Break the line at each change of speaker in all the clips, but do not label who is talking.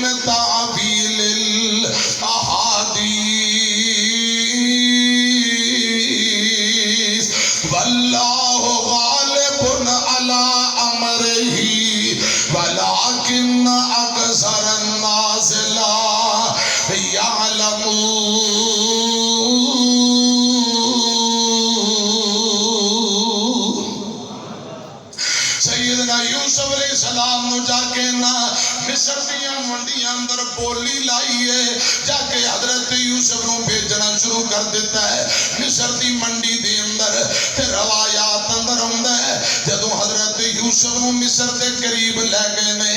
من تعویل الاحادیث واللہ غالب علی امرہ ولکن اکثر الناس لا یعلمون۔ سیدنا یوسف علیہ السلام نو جا کے نا مصر دیاں منڈیاں اندر بولی لائیے، جا کے حضرت یوسف نو بھیجنا شروع کر دیتا ہے۔ مصر دی منڈی دے اندر تے روایات اندر ہوندہ ہے جدوں حضرت یوسف نو مصر دے قریب لے گئے نے،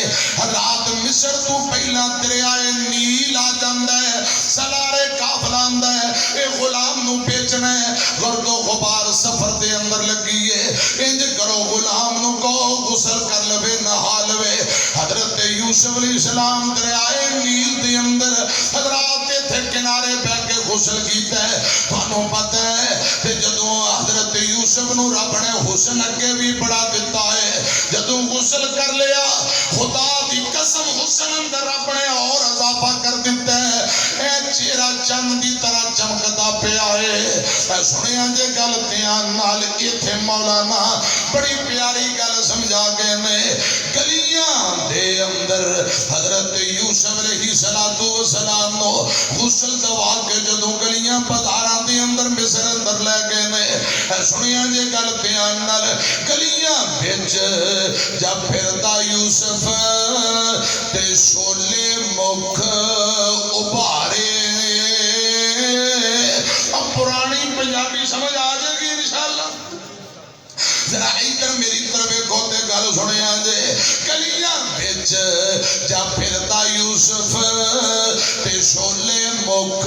رات مصر تو پہلا دریائے نیل آ جاندہ ہے، سلارے قافلہ آندہ ہے، اے غلام نو بیچنا ہے، گرد و غبار سفر دے اندر لگی ہے، انج کرو غلام نو کو غسل کر لوے نہا لوے۔ حضرت یوسف علیہ السلام دریائے نیل دے اندر حضرات تھے کنارے بہ کے غسل کیتا ہے۔ تھانوں پتہ ہے کہ جدوں حضرت یوسف نو رب نے حسن اگے بھی بڑا دیتا ہے، جدوں غسل کر لیا خدا دی قسم حسن اندر رب نے اور اضافہ کر دیتا ہے، اے چہرہ چند دی طرح چمکدا پیا ہے۔ اے سنیاں جے گل دھیان نال ایتھے مولانا بڑی پیاری گل سمجھا گئے نے، گلیاں دے اندر حضرت یوسف علیہ السلام نو غسل دوا کے جدوں گلیاں بازاراں دے اندر مصر اندر لے گئے نے، اے سنیاں جے گل دھیان نال گلیاں وچ جب پھردا یوسف تے شولے مکھ ابھارے۔ اب پرانی پنجابی سمجھ آ جائے گی انشاءاللہ، ذرا ادھر میری طرف ایکو تے گل سنیا جے، گلیاں وچ جب پھردا یوسف تے شولے مکھ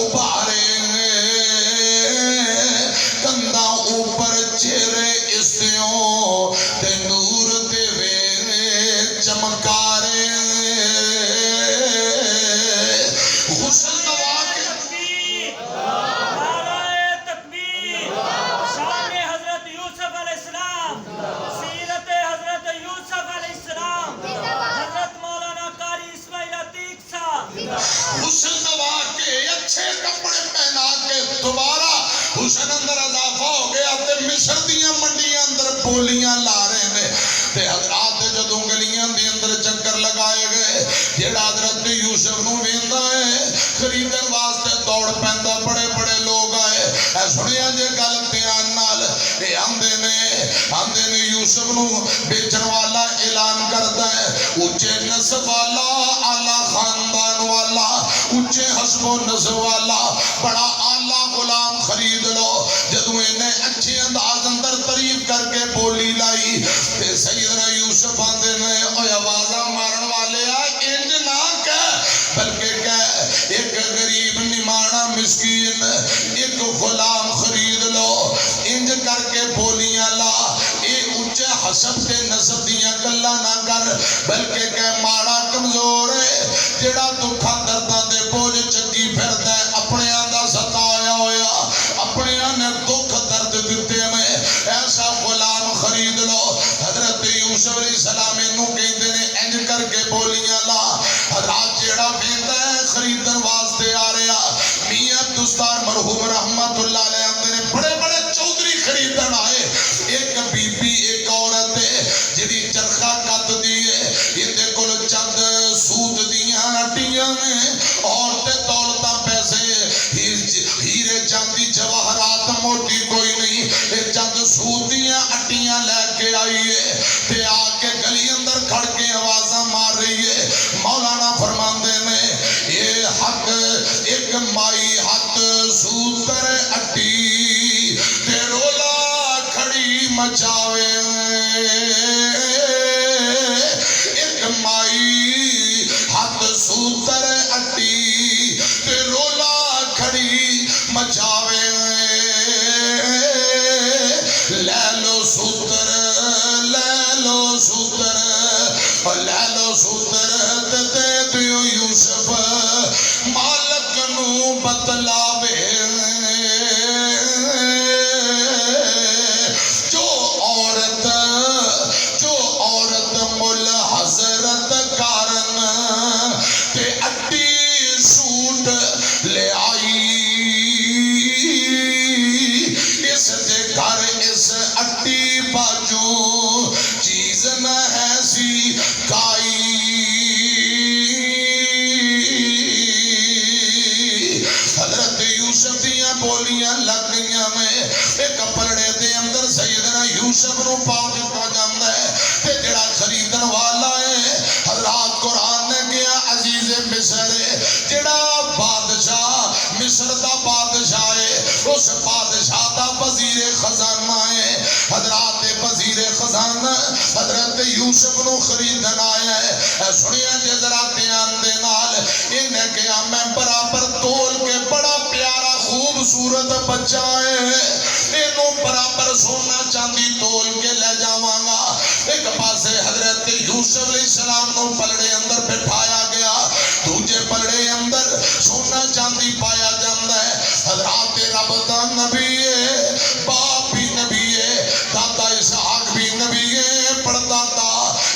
ابھارے، کندھاں اوپر چہرے استیوں تے نور دے ویرے چمکارے۔ غسل دوا کے حسن دوا کے اچھے کپڑے پہنا کے دوبارہ حسن اندر اضافہ ہو گیا تے مصر دیاں منڈیاں اندر بولیاں لا رہے نے، تے حضرات جدوں گلیاں دے اندر چکر لگائے گئے، جیڑا حضرت یوسف نو ویندا ہے خریدن واسطے دوڑ پیندا، بڑے بڑے لوگ آئے۔ اے سنیا جے گل دھیان نال، اے آندے نے یوسف نو بیچن والا اعلان کردا ہے، اونچے نسب والا، اعلی خاندان والا، اونچے حسب و نسب والا، بڑا اعلیٰ غلام خرید لو۔ جدوں انہیں اچھے انداز اندر تعریف کر کے بولی لائی تے سیدنا یوسف آندے نے، اوے آوازاں مارن والے انج نہ کہہ، بلکہ کہہ ایک غریب نمانا مسکین ایک غلام خرید لو، انج کر کے بولیاں لا۔ اے اونچے حسب تے نسب دیاں گلاں نہ کر، بلکہ کہہ ماڑا کمزور ہے جیڑا دکھاں درداں دے بوجھ چکی پھردا ہے، اپنے دا ستایا ہویا، اپنے نے دکھ درد دیتے میں، ایسا غلام خرید لو۔ حضرت یوسف علیہ السلام انہوں کہندے نے انج کر کے بولیاں لا۔ حضرات جیڑا ویندا ہے خریدن واسطے آ رہا، میاں عبدالستار مرحوم رحمت اللہ علیہ نے بڑے بڑے چودھری خریدن آئے، ایک بی بی ایک عورت ہے جدی چرخہ کت دی ہے، اندے کل چند سود دیاں ہٹیاں میں اور تے دولتاں پیسے ہیرے چاندی جواہرات موٹی کوئی نہیں، چند سود دیاں ہٹیاں لے کے آئی ہے تے آ کے گلی اندر کھڑ کے آوازاں مار رہی ہے۔ مولانا فرماندے نے یہ حق ایک مائی ہاتھ سود کرے اٹی تے رولا کھڑی مچاوے، ایک مائی ہاتھ سود کرے اٹی حضرت یوسف نو خریدن آیا ہے. سنیا جے ذرا دھیان دے نال انہیں کہا میں برابر تول کے بڑا پیارا خوبصورت بچہ ہے اینو برابر سونا چاندی تول کے لے جاواں گا. ایک پاسے حضرت یوسف علیہ السلام نو پلڑے اندر بٹھایا گیا, دوجے پلڑے اندر سونا چاندی پایا جاندا ہے. حضرات رب دا نبی ہے, باپ بھی نبی ہے, دادا اسحاق بھی نبی ہے, پردادا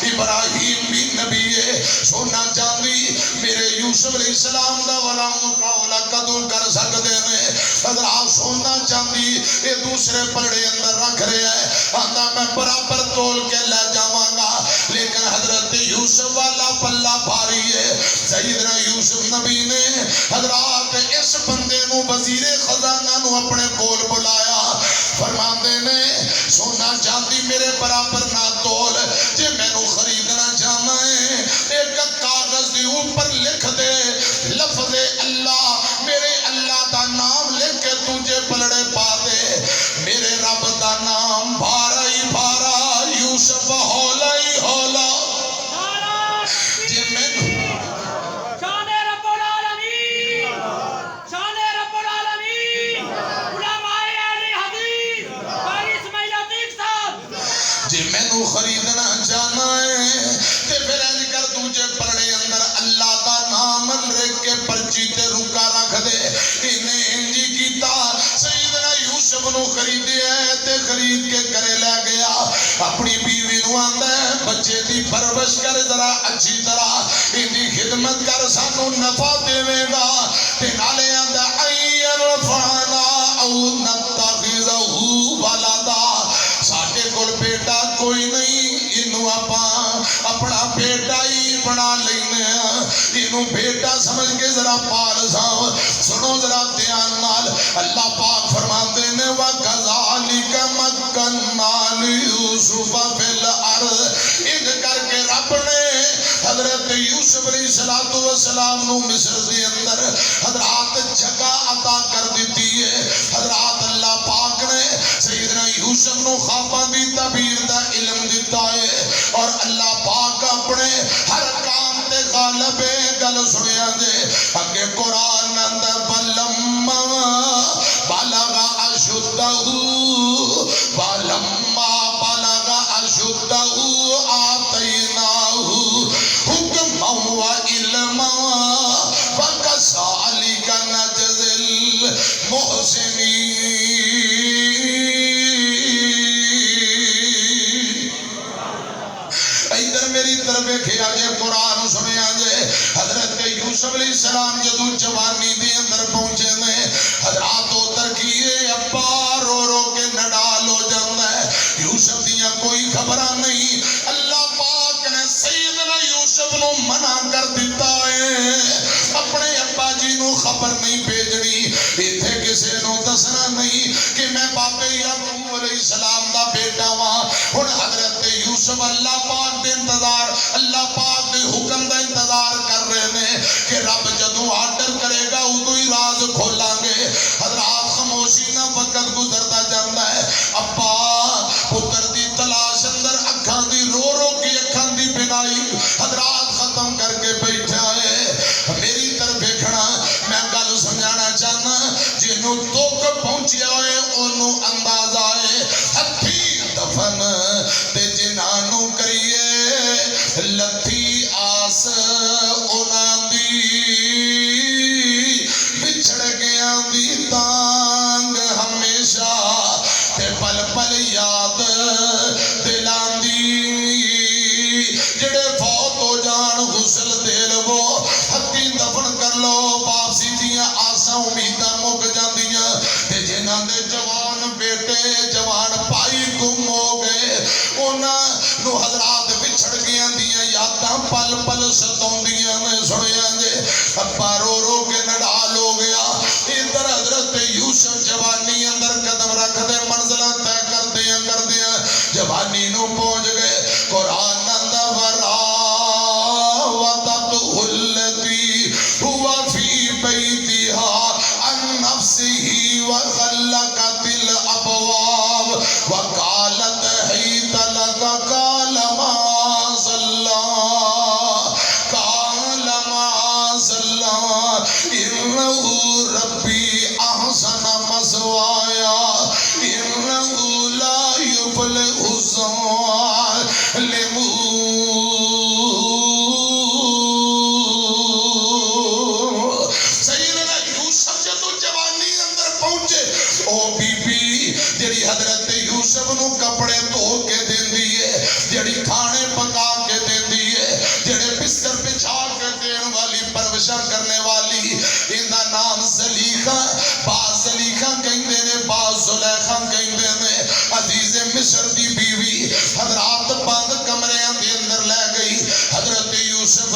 ابراہیم بھی نبی ہے. سونا چاندی میرے یوسف علیہ السلام دا والا مقابلہ کدوں کر سکتے ہیں؟ حضرات سونا چاندی یہ دوسرے پلڑے اندر رکھ رہے ہیں, آندا میں برابر تول کے لے جاواں گا, لیکن حضرت یوسف والا پلہ بھاری ہے. سیدنا یوسف نبی نے حضرات اس بندے نو وزیر خزانہ نو اپنے کول بلایا, فرماندے نے سونا چاندی میرے برابر نہ تول, جے میں نو خریدنا چاہنا ہے ایک کاغذ دی اوپر لکھ دے لفظ اللہ, میرے اللہ دا نام لکھ کے تجھے پلڑے پا دے, میرے رب دا نام بھارا ہی بھارا, یوسف ہولا ہی ہولا. جے میں
شان رب العالمین, شان رب العالمین, علماء اہل حدیث بھائی اسماعیل عتیق صاحب,
جے میں نو خریدنا چاہنا ہے تے پھر انج کر تجھے پلڑے اندر اللہ دا نام لکھ کے پرچی تے رکا رکھ دے. انہیں انجی کیتا, سیدنا یوسف نو خریدے ہے تے خرید کے کرے لے گیا. اپنی بیوی نو آندا ہے بچے دی پرورش کر ذرا اچھی طرح, ان دی خدمت کر, سانو نفع دے گا. تے نالے آندا اینفعنا او نتخذہ ولدا, ساڈے کول بیٹا کوئی نہیں, انو اپاں اپنا بیٹا ہی بنا لینے ہیں, انو بیٹا سمجھ کے ذرا پال ساں. سنو ذرا دھیان نال, اللہ پاک فرماتے نے وَكَذَلِكَ مَكَّنَّا لِيُوسُفَ فِي الْأَرْضِ, ان کر کے رب نے حضرت یوسف علیہ السلام نو مصر دے اندر حضرات جگہ عطا کر دیتی ہے. حضرات اللہ پاک نے سیدنا یوسف نو خواباں دی تعبیر دا علم دیتا ہے, اور اللہ پاک اپنے ہر کام تے غالب ہے. گل سنیا جے اگے قرآن اندر بلما بلغ اشدہ آتیناہ حکما و علما وکذالک نجزی المحسنین. ادھر میری طرف کھیا جے قرآن سنیا جے حضرت یوسف علیہ السلام جدو جوانی دے اندر پہنچے نے, حضرات ادھر کیے ابا رو رو کے نڈال ہو جاندہ ہے, یوسف دیاں کوئی خبرہ نہیں. اللہ پاک نے سیدنا یوسف نو منع کر دیتا ہے, اپنے ابا جی نو خبر نہیں بھیجنی, ایتھے کسے نو دسنا نہیں کہ میں باپ یعقوب علیہ السلام دا بیٹا ہاں. ہن حضرت یوسف اللہ پاک دے انتظار, اللہ پاک دے حکم دا انتظار کر رہے نے کہ رب جدوں آرڈر کرے گا ادو ہی راز کھولاں گے. حضرات خاموشی نہ وقت گزرتا جاندا ہے, ابا پتر دی تلاش اندر اکھاں دی رو رو کی اکھاں دی بینائی حضرات ختم کر کے بیٹھا ہے. میری طرف دیکھنا, میں گل سمجھانا چاہنا, جنوں دکھ پہنچیا ہے اونوں اندازہ ہے, ہتھی دفن تے جنہاں نو کریے لتھی آس انہاں دی. جڑی حضرت یوسف نو کپڑے دھو کے دیندی ہے، جڑی کھانے پکا کے دیندی ہے، جڑے بستر بچھا کے دین والی، پرورشاں کرنے والی، ان دا نام زلیخا، بعض زلیخا کہندے نے، بعض زلیخا کہندے نے۔ عزیز مصر دی بیوی حضرات بند کمریاں دے اندر لے گئی حضرت یوسف،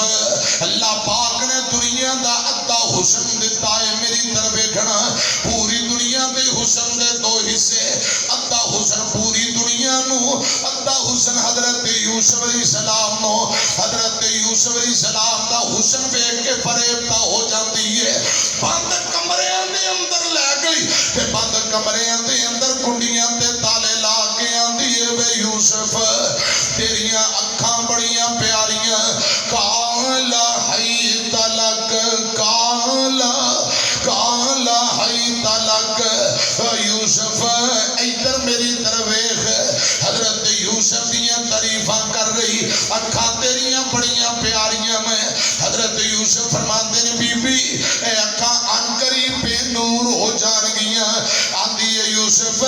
اللہ پاک نے دنیا دا ادھا حسن دیتا ہے، میری طرف دیکھنا، پوری دنیا دے حسن دے دو حصے، ادھا حسن پوری دنیا نو، ادھا حسن حضرت یوسف علیہ السلام نو۔ حضرت یوسف علیہ السلام دا حسن بیٹھ کے فریب دا ہو جاندی ہے، بند کمریاں دے اندر لے گئی تے بند کمریاں دے اندر کنڈیاں تے تالے لا کے آندی ہے، وے یوسف تیریاں اکھاں بڑیاں پیاریاں، کالا حی تلک، کالا کالا حی تلک۔ یوسف ادھر میری طرف ویکھ، حضرت یوسف دیاں تعریفاں کر رہی، اکھاں تیریاں بڑیاں پیاریاں میں۔ حضرت یوسف فرماندے نے بی بی اے اکھاں ان قریب بے نور ہو جان گیاں۔ آندی ہے یوسف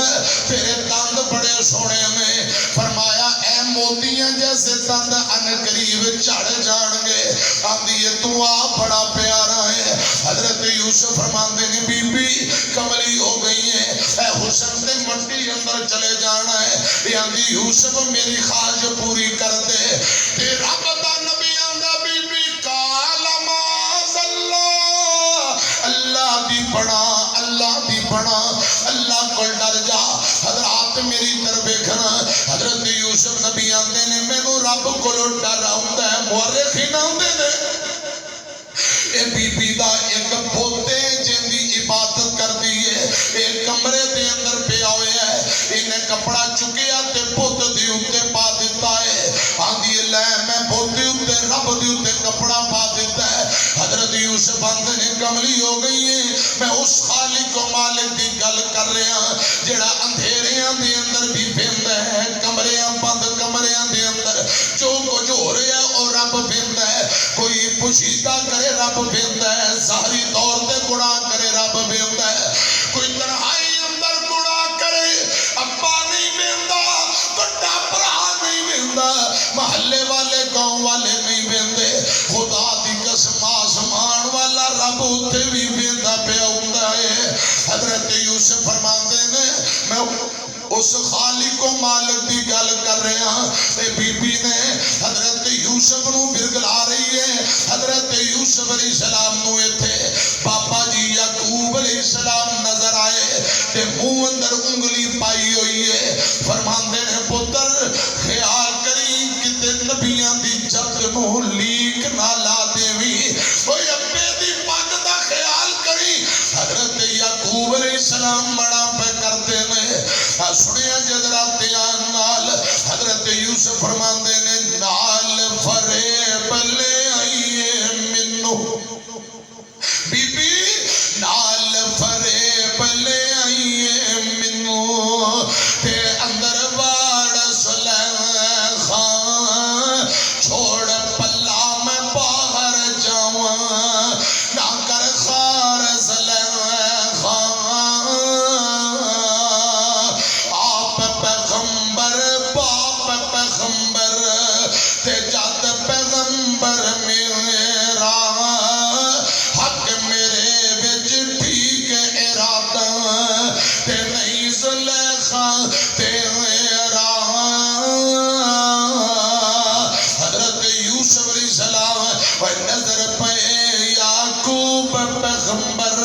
تیرے دند بڑے سونے میں، فرمایا اے موتیاں جیسے دند ان قریب چڑھ جان گے۔ آندی ہے تو آپ بڑا پیارا ہے۔ حضرت یوسف فرماندے نے بی بی کملی ہو گئی ہے، اے حسن دے منڈی اندر چلے جانا ہے۔ آندی یوسف میری خواہش پوری کر دے، تے رب دا نبی آندا بی بی کالا معاذ اللہ، اللہ دی بنا، اللہ دی بنا، اللہ کو ڈر جا۔ حضرات میری طرف دیکھنا، حضرت یوسف نبی آندے نے مینوں رب کو ڈر آندا ہے، مورخین آندے نے اے بی بی دا ایک پوتے جن دی عبادت کر دی ہے، ایک کمرے دے اندر پیا ہویا ہے، انہیں کپڑا چکیا تے پوت دی اتے پا دیتا ہے۔ آندھی لے میں پوت دی اتے رب دی اتے کپڑا پا دیتا ہے۔ حضرت یوسف آندے نے کملی ہو گئی ہے، میں اس خالق و مالک دی گل کر رہا ہاں جڑا اندھیریاں دے اندر بھی پھیندا ہے، کمریاں بند کمریاں دے اندر جو کچھ ہو رہا ہے اور رب پھیندا ہے، کوئی پوشیدہ کرے رب پھیندا ہے، ظاہری طور تے گناہ کرے رب پھیندا ہے، کوئی تنہائی اندر گناہ کرے ابا نہیں پھیندا، بڑا بھرا نہیں پھیندا، محلے والے گاؤں والے نہیں پھیندے، خدا دی قسم آسمان والا رب اوتھے بھی پھیندا پیا ہوندا ہے۔ حضرت یوسف فرماندے نے میں اس خالق و مالک دی گل کر رہا ہاں، تے بی بی نے حضرت یوسف نو برگلا رہی ہے۔ حضرت یوسف علیہ السلام نو ایتھے پاپا جی یعقوب علیہ السلام نظر آئے تے منہ اندر انگلی پائی ہوئی ہے، فرماندے نے پتر خیال کری کتے نبیاں دی جد نو لیک نہ لا دیوی، کوئی ابے دی پگ دا خیال کری۔ حضرت یعقوب علیہ السلام بڑا پہ کرتے نے، سنیا جذرا دھیان نال، حضرت یوسف فرماندے نے نال فریب لے آئیے منو، بی بی نال فریب لے آئیے منو، تے اندر واڑ سلیخا چھوڑ پلا میں باہر جاواں، نہ کر خار سلیخا، پیغمبر باپ پیغمبر تے جد پیغمبر میرا، حق میرے بچ ٹھیک ارادہ تے نہیں زلیخا تیرا۔ حضرت یوسف علیہ السلام نظر پہ یعقوب پیغمبر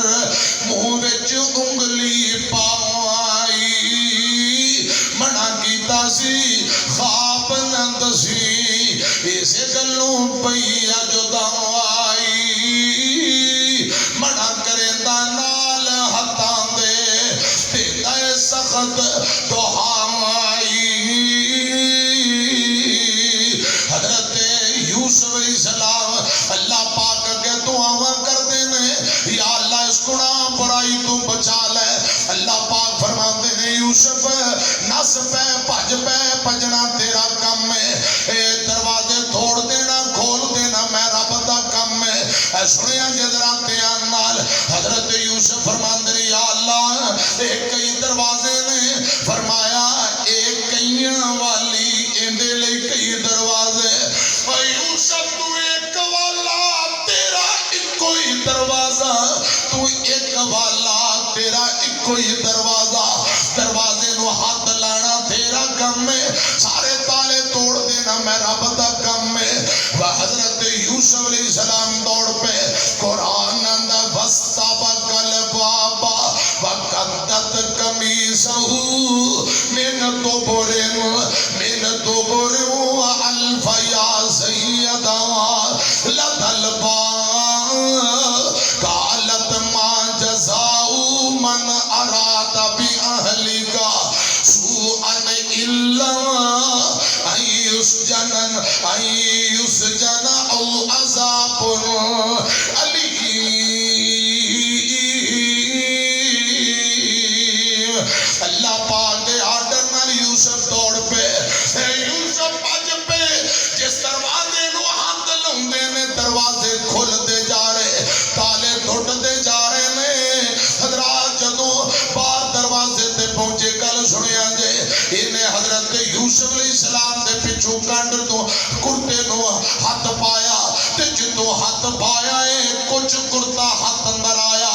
منہ وچ انگلی پائی، منع کیتا سی خواب نہ دسی، اسے گلوں پیا جدائی، منع کرے دا نال ہتھاں دے تیندا سخت دہائی۔ حضرت یوسف علیہ السلام اللہ پاک اگے دعاواں کردے نے، یا اللہ اس گناہ برائی تو بچا لے۔ اللہ پاک فرماتے ہیں یوسف نس پہ بھج پہ، بھجنا تیرا کم ہے، اے دروازے توڑ دینا کھول دینا میں رب دا کم ہے۔ اے سنیا جذرا دھیان نال، حضرت یوسف فرماندے یا اللہ ایک کئی دروازے نے، دروازہ تو ایک والا تیرا ایک کوئی دروازہ دروازے نو ہاتھ لانا تیرا کم ہے سارے تالے توڑ دینا میں رب دا کم ہے حضرت یوسف علیہ السلام دوڑ پہ قرآن اندہ وَاسْتَبَقَ الْبَابَ وَقَدَّتْ قَمِيصَهُ مِنْ دُبُرٍ وَأَلْفَ يَا سَيَّدَهَا لَدَى الْبَابِ قَالَتْ مَا جَزَاءُ مَنْ أَرَادَ بِأَهْلِكَ سُوءًا إِلَّا أَن يُسْجَنَ أَوْ عَذَابٌ أَلِيمٌ اللہ پاک دے آرڈر نال یوسف دوڑ پہ یوسف بج پہ جس دروازے نو ہاتھ لاؤندے نے دروازے کھل دے جا رہے تالے ٹوٹ دے جا رہے نے حضرات جدوں باہر دروازے تے پہنچے گل سنیا جے انہیں حضرت یوسف علیہ السلام دے پچھو کنڈ تو کرتے نو ہاتھ پایا تے جدوں ہاتھ پایا ہے کچھ کرتا ہاتھ اندر آیا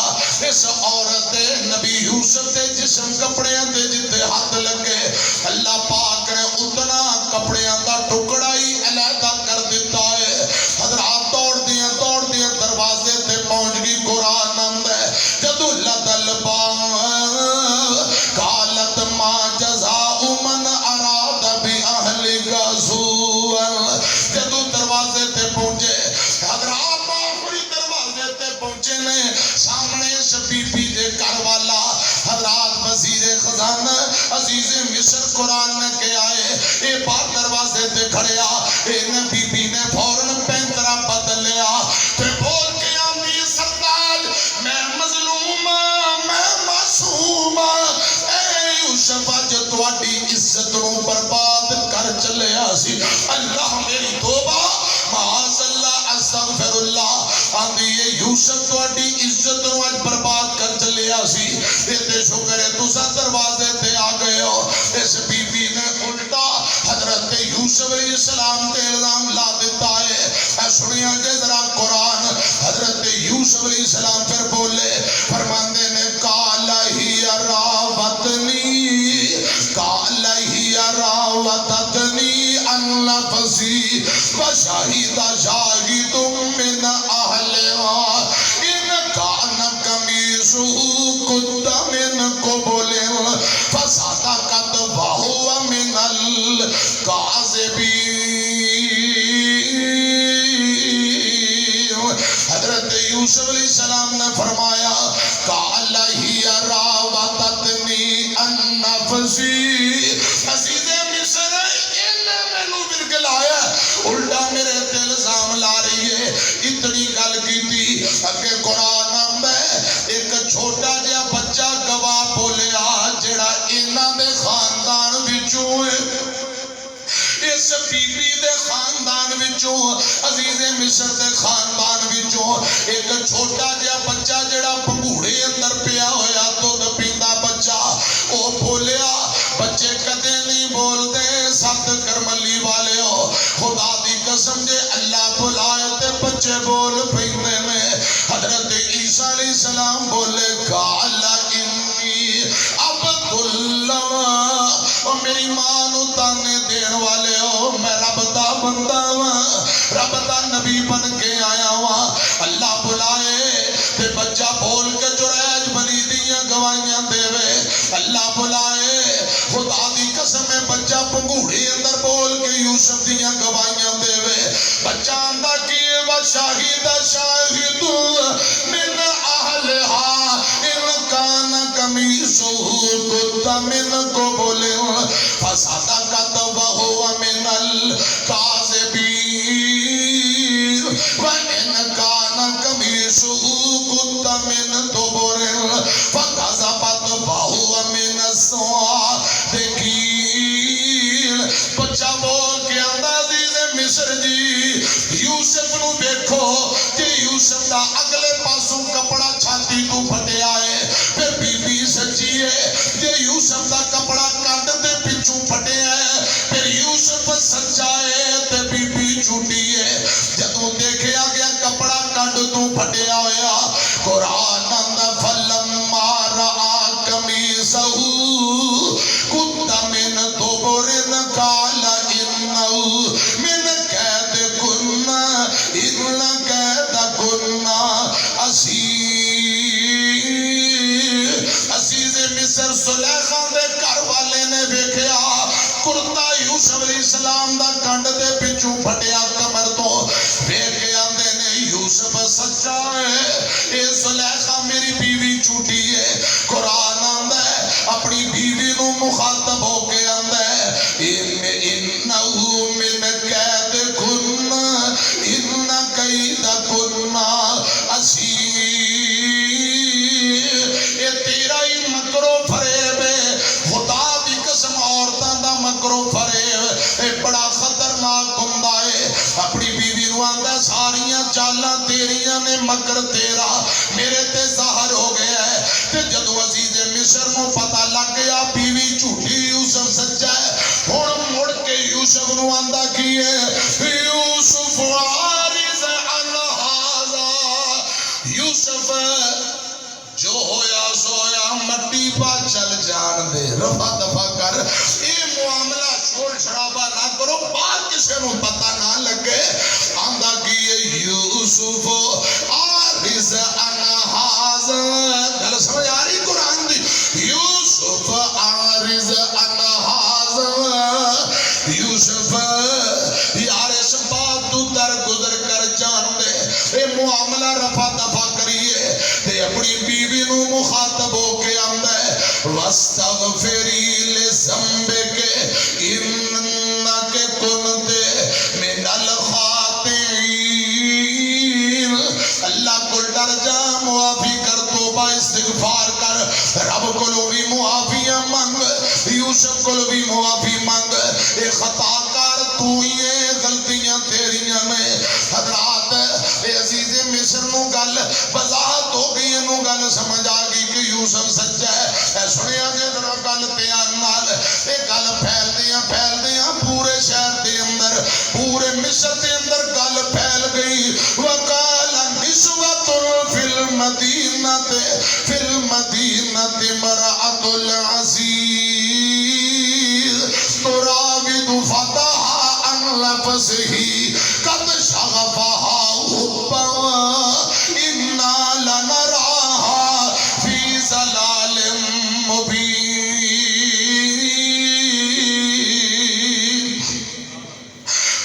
اس عورت نبی یوسف دے جسم کپڑے دے جتے ہاتھ لگے اللہ پاک نے اتنا کپڑے دا ٹکڑا ہی علیحدہ کر دیتا ہے حضرات دوڑ دیا دروازے تے پہنچ گئی قرآن اندر جدو لدل قالت ما جزاء من اراد بأهلك سوءا جدو دروازے تے پہنچے حضرات آخری دروازے تے پہنچے نے سامنے بی بی دے گھر والا حضرات وزیر خزانہ عزیز مصر قرآن نے کے آئے اے بات دروازے تے کھڑیا ان بی بی نے فوراً پینترا بدل لیا تے بول کے آمدی سرداج میں مظلوم میں معصوم اے یوسف اج تواڈی عزت نو برباد کر چلیا سی اللہ میری توبہ معاذ اللہ استغفر اللہ آندی یہ یوسف تواڈی عزت نو اج برباد کر چلیا سی تے شکر ہے تساں دروازے تے آ گئے ہو اس بی بی نے الٹا حضرت یوسف علیہ السلام تے الزام لا دیتا ہے اے سنیا جے ذرا قرآن حضرت یوسف علیہ السلام پھر بولے فرماندے نے قال ہی راودتنی عن نفسی وشہد شاہد من اہلہا ان کان قمیصہ قد من قبل فصدقت وہو من الکاذبین حضرت یوسف علیہ السلام نے فرمایا قال ہی راودتنی عن نفسی عزیز مصر انہیں میں نو برگل آیا الٹا میرے الزام لا رہی ہے اتنی گل کی تھی اگے قرآن میں ایک چھوٹا جہا بچہ گواہ بولیا جڑا انہاں دے خاندان وچوں ہے اس بی بی دے خاندان وچوں عزیز مصر دے خاندان وچوں ایک چھوٹا جہا بچہ جڑا پنگوڑے اندر پیا ہویا دودھ پیندا بچہ او بولیا بچے کدے نہیں بولتے سخت کرملی والے ہو خدا دی قسم جے اللہ بلائے تے بچے بول پیندے میں حضرت عیسیٰ علیہ السلام بولے قال انی عبد اللہ اور میری ماں نو تانے دین والے ہو میں رب دا بندہ ہوں رب دا نبی بن کے آیا ہوں اللہ بلائے تے بچہ بول کے جریج بنی دیاں گوائیاں دے وے اللہ بلائے خدا دی قسم ہے بچہ پنگوڑی اندر بول کے یوسف دیاں گوائیاں دے وے بچہ اندہ کیے وشاہد شاہد من اہلہا ان کان قمیصہ قد من قبل فصدقت وہو من الکاذبین وَإِنْ كَانَ قَمِيصُهُ قُدَّ مِنْ دُبُرٍ فَكَذَبَتْ وَهُوَ مِنَ الصَّادِقِينَ بچہ بول کے آندا عزیز مصر جی یوسف نو دیکھو کہ یوسف دا اگلے پاسوں کپڑا چھاتی تو پھٹے آئے پھر بی بی سچی ہے کہ یوسف دا کپڑا کانڈ دے پچھوں پھٹے آئے پھر یوسف سچا ہے تے بی بی جھوٹی ہے جدوں دیکھیا گیا کپڑا کانڈ تو پھٹیا ہویا بادشاہ ہے، اے زلیخا میری بیوی جھوٹی ہے۔ قرآن آندا ہے اپنی بیوی نو مخاطب ہو کے آندا ہے انہو من قیدکن ان قیدکن عظیم، اے تیرا ہی مکر و فریب ہے، خدا دی قسم عورتاں دا مکر و فریب اے بڑا خطرناک ہوندا ہے۔ اپنی بیوی نو آندا ساریاں چالاں تیریاں نے، مکر تیرا میرے تے ظاہر ہو گیا ہے۔ تے جدو عزیز مصر نو پتہ لگ گیا بیوی جھوٹی یوسف سچا ہے، ہن مڑ کے یوسف نو آندا کی ہے یوسف عارض عن ھذا، یوسف جو ہویا سویا مٹی پا چل جان دے، رفع دفع کر، یہ معاملہ چھوڑ چھڑابا نہ کرو، بات کسے نو پتہ نہ لگے۔ آندہ کی یوسف عارض عن ھذا، گل سمجھ آ رہی قرآن دی؟ یوسف عارض عن ھذا، یوسف یار اس بات تو در گزر کر جان دے، اے معاملہ رفع دفع کریے۔ تے اپنی بیوی نو مخاطب ہو کے آندا ہے واستغفری لذنبک انک کنت من الخاطئین، اللہ کو ڈر جا، معافی کر، توبہ استغفار کر، رب کو بھی معافیاں مانگ، یوسف کو بھی معافی مانگ، اے خطا کار تو ہی ہے، غلطیاں تیریاں نے۔ حضرات اے عزیز مصر نو گل وضاحت ہو گئی، نو گل سمجھ آ گئی کہ یوسف سچا ہے۔ اے سنیا جے ذرا گل دھیان نال، اے گل پھیل دیاں پورے شہر دے اندر، پورے مصر دے اندر گل پھیل گئی۔ وقال نسوۃ فی المدینۃ امرأۃ العزیز تراود فتاها عن نفسه قد شغفها حبا انا لنراها فی ضلال مبین۔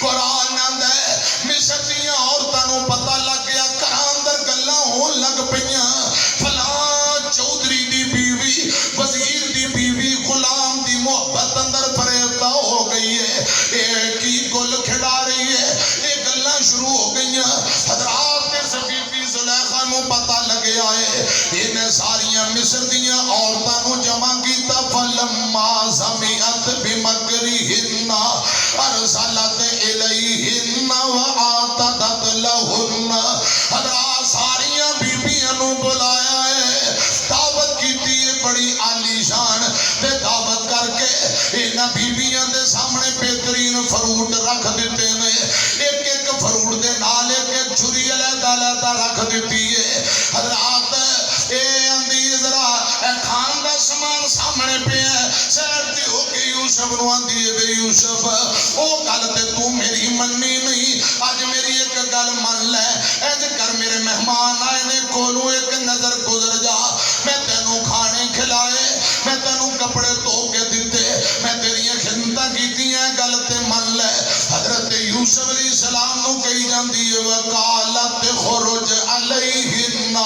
قرآن آندا ہے مصر دیاں عورتاں نو پتہ لگ گیا، گھراں اندر گلاں ہون لگ پیاں، فلاں چودھری دی بیوی، وزیر دی بیوی، غلام دی محبت اندر فریفتہ ہو گئی ہے، ایک ہی گل کھڑا رہی ہے، یہ گلاں شروع ہو گئیاں۔ حضرات نے صفیفی زلیخا نو پتہ لگیا ہے، انہیں ساریاں مصر دیاں عورتاں نو جمع کیتا، فلما سمعت بمکرہن ارسلت الیہن وآتت لہن، حضرات ساریاں بیبیاں نو بلایا ہے، دعوت کیتی ہے بڑی عالی شان، تے دعوت کر کے انہاں بیبیاں دے سامنے بہترین فروٹ رکھ دیتے نے، ایک ایک فروٹ دے نال ایک ایک چھری علیحدہ رکھ دیتی ہے۔ حضرات اے اندی ذرا کھان دا سامان سامنے پہ ہے، سیر دی ہو کے یوسف نو آندی ہے بے یوسف او گل تے تو میری مننی نہیں، آج میری ایک گل من لے، ایج کر میرے مہمان آئے نے کولو ایک نظر گزر جا، میں تینوں کھانے کھلائے، میں تینوں کپڑے دھو کے دیتے، میں تیریاں خدمتاں کیتیاں، گل تے من لے۔ حضرت یوسف علیہ السلام نو کہی جاندی ہے وقالت خرج علیہن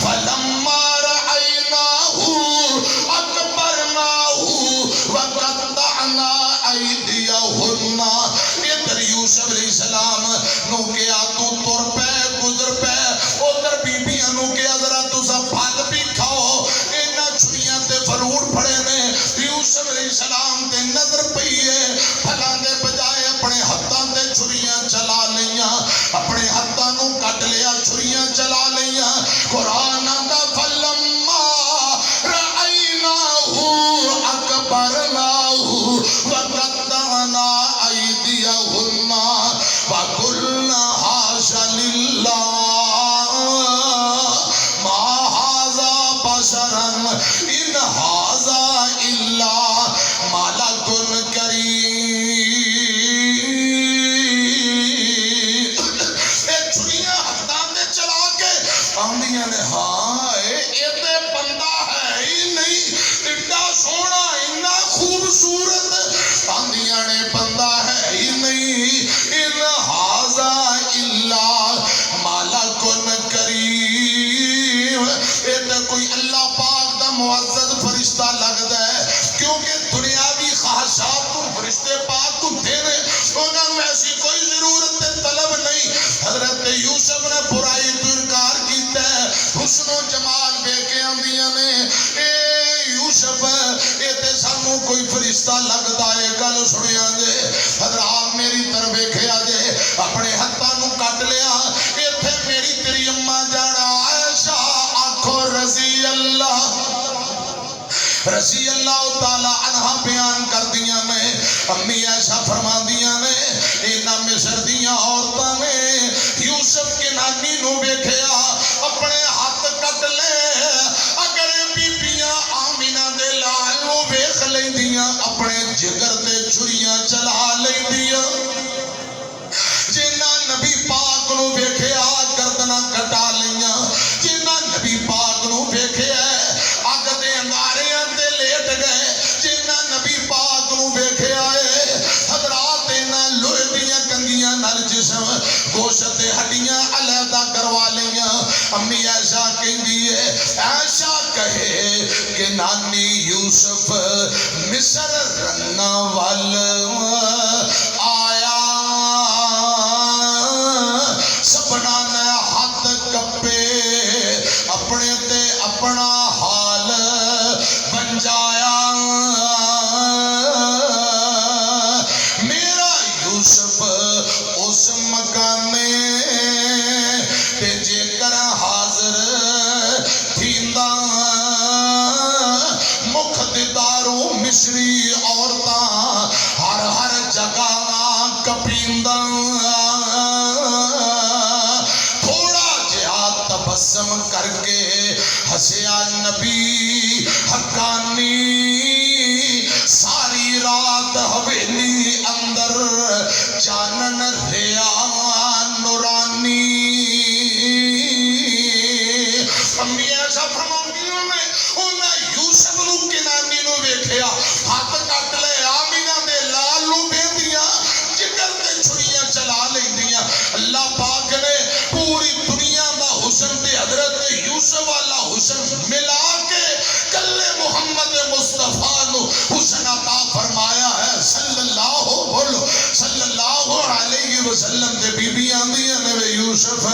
فلما رأیناہ اکبرناہ وقطعنا ایدیہن، ادھر یوسف علیہ السلام نو کیا تو تر پہ گزر پہ، ادھر بیبیاں نو کیا ذرا تسا پھل بھی کھاؤ، اینا چھڑیاں تے فروٹ پڑے نے، یوسف علیہ السلام تے نظر پئی ہے، پھلاں دے بجائے اپنے ہتھاں تے چھڑیاں چلا لیاں، اپنے ہتھاں نو کٹ لیا، چھڑیاں چلا لیاں۔ قرآن آندا فلما رأیناہ اکبرناہ وقطعنا ایدیہن وقلنا حاش للہ ما ھذا بشرا ان ھذا الا ملک کریم۔ ایک چھڑیاں ہتھاں دے چلا کے آندیاں نے ہاں اے تے بندہ ہے ہی نہیں، اتنا سونا اتنا خوبصورت، آندیاں نے بندہ ہے ہی نہیں، ان ھذا الا ملک کریم۔ کوئی اللہ پاک دا معزز فرشتہ لگدا ہے کیونکہ دنیاوی خواہشات کو فرشتے پاک کو دینے انہوں نے ایسی کوئی ضرورت طلب نہیں. حضرت یوسف نے برائی تو انکار کیتا ہے, حسن و جمال بے کے آندیاں نے اے یوسف اے تے سانو کوئی فرشتہ لگدا ہے. گل سنیا جے حضرات میری طرف ویکھیا جے اپنے ہتھاں نو کٹ لیا. ایتھے میری تیری اماں جانا عائشہ آکھو رضی اللہ تعالی عنہ بیان کر دیا نے. امی ایسا فرما دیا نے اینا مصر دیا عورتاں نے یوسف کے نانی نو بیٹھیا اپنے ہاتھ کٹ لے. اگر بیبیاں آمینہ دے لال نو ویکھ لیندیاں اپنے جگر تے چھریاں چلا لیندیاں. جنہ نبی پاک نو ویکھیا گردناں کٹا لیاں. جنہ نبی پاک نو ویکھیا اگ دے انگاریاں تے لیٹ گئے. جنہ نبی پاک نو ویکھیا ہے حضرات انہاں لوہے دیاں کنگیاں نال جسم گوشت تے ہڈیاں علیحدہ کروا لیاں. امی ایسا کہندی ہے ایسا کہے کہ نانی یوسف مصر رنہ وال آیا سبنا نے ہاتھ کپے اپنے تے اپنا حال بنجایا. میرا یوسف اس مکانے تے جے کر حاضر تھیندا مقتداروں مصری عورتاں ہر ہر جگہ کپیندا. تبسم کر کے ہسیا نبی حقانی. ساری رات حویلی اندر جانن ریا نورانی. امی ایسا فرماؤں میں انہیں یوسف نو کنانی نو ویکھیا ہاتھ کٹ لے آمینہ دے لال نو بیندیاں جگر تے چھڑیاں چلا لیندیاں. اللہ پاک نے پوری دنیا دا حسن تے حضرت یوسف والا حسن ملا کے کلے محمد مصطفیٰ نو حسن عطا فرمایا ہے صلی اللہ علیہ وسلم. تے بی بی آندیاں نے وے یوسف اے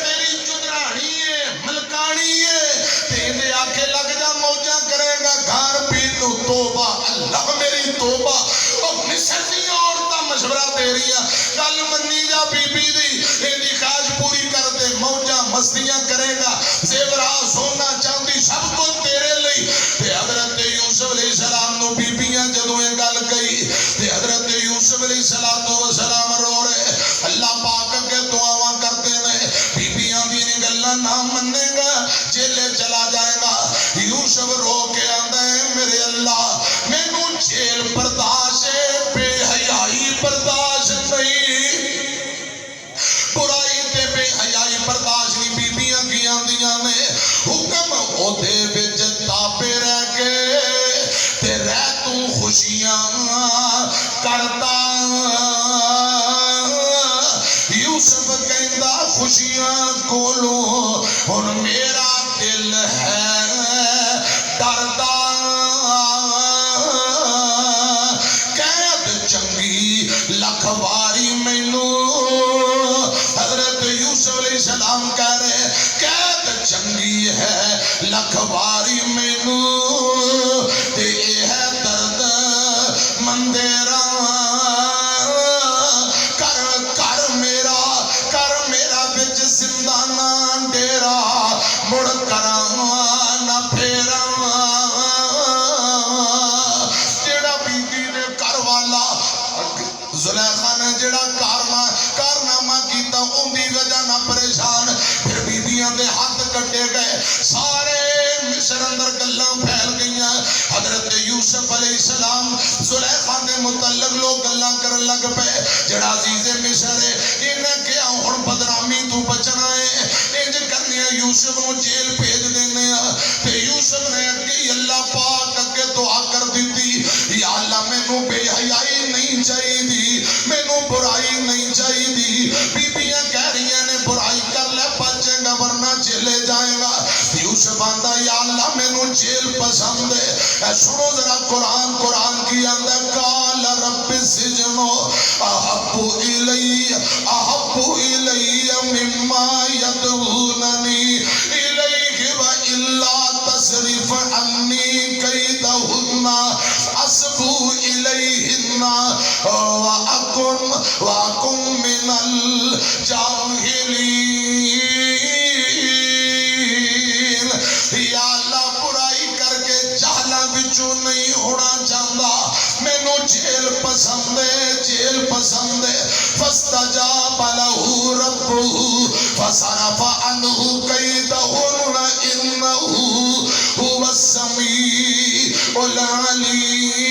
تیری چدرانی ہے ملکانی ہے تے دے آکھے لگ جا موجہ کرے گا گھر پی تو توبہ. اللہ میری توبہ. اور مصر دی عورتاں مشورہ دے رہی ہیں گل منی جا بی بی دی ایدی خواہش پوری کر دے موجہ مستیاں کرے گا زیورات سونا چاندی سب کو تیرے لئی. تے حضرت یوسف علیہ السلام نو بی بیاں جدوں یہ گل کہی تے حضرت یوسف علیہ السلام رو رہے. اللہ پاک کے دعاواں کرتے نے بی بیاں دی نے گلاں نہ مننے گا جیلے چلا جائے گا. یوسف رو کے آندا ہے میرے اللہ مینوں جیل برداشت بے حیائی برداشت نہیں. برائی تے بے حیائی برداشت نہیں. بیبیاں کی آندیاں نے حکم او دے وچ تابے رہ کے تے رہ تو خوشیاں کرتا. یوسف کہندا خوشیاں کولوں ہن میرا دل ہے ڈردا. قید چنگی لکھ واری مینوں حضرت یوسف علیہ السلام کہہ رہے قید چنگی ہے لکھ واری مینوں تے اے ہے درد مندیرا. کر میرا بچ زندانہ ڈیرا مڑ کراں نہ پھیرا. جڑا بیوی نے گھر والا زلیخا نے جڑا کارنامہ کیتا ان دی وجہ نہ پریشان. پھر بیویاں دے ہاتھ کٹے گئے سارے مصر اندر گلاں پھیل گئیاں. حضرت یوسف علیہ السلام زلیخا دے متعلق لوگ گلاں کرن لگ پے جڑا عزیز مصر ہے انہیں کیا ہن بدنامی تو بچنا ہے انج کرنے یوسف نو جیل بھیج دینے. تے یوسف نے اگے اللہ پاک اگے دعا کر دیتی یا اللہ مینوں بے حیائی نہیں چاہیے مینوں برائی نہیں چاہیے. بیبیاں کہہ رہی نے برائی کر لے بچے گا ورنہ جیلے جائے گا. یوسف سنو ذرا قرآن کی اندر قال رب السجن احب الی مما يدعوننی الیہ والا تصرف عنی کیدہن اصب الیہن واکن من الجاہلین۔ یا اللہ برائی کر کے جہلاں وچوں نہیں ہونا چاہتا، مینوں جیل پسند ہے فاستجاب له ربه فصرف عنه كيدهن انه هو السميع العليم۔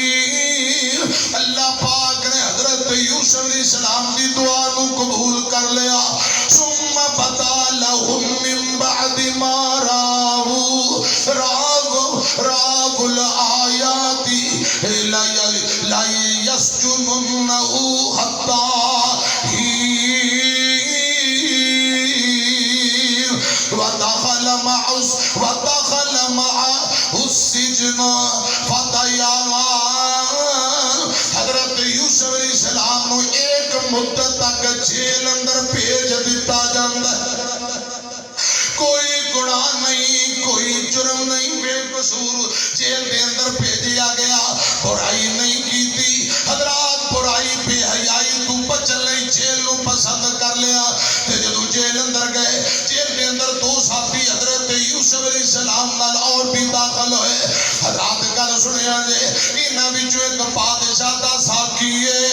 اللہ پاک نے حضرت یوسف علیہ السلام کی دعا نو قبول کر لیا۔ ثم بدا لهم من بعد ما راغ الآیات لا يسجننه حتى ودخل معه السجن فتيان۔ حضرت یوسف علیہ السلام نو ایک مدت تک جیل اندر بھیج دیتا جاندہ ہے، کوئی گناہ نہیں، کوئی جرم نہیں، بے قصور جیل دے اندر بھیجیا گیا، برائی نہیں کی تھی حضرات، برائی بے حیائی تو بچن لئی جیل نو پسند کر لیا۔ تے جدو جیل اندر گئے، جیل دے اندر دو ساتھی حضرت یوسف علیہ السلام نال اور بھی داخل ہوئے۔ حضرات گل سنیا جے، انہاں وچوں ایک بادشاہ دا ساکی ہے،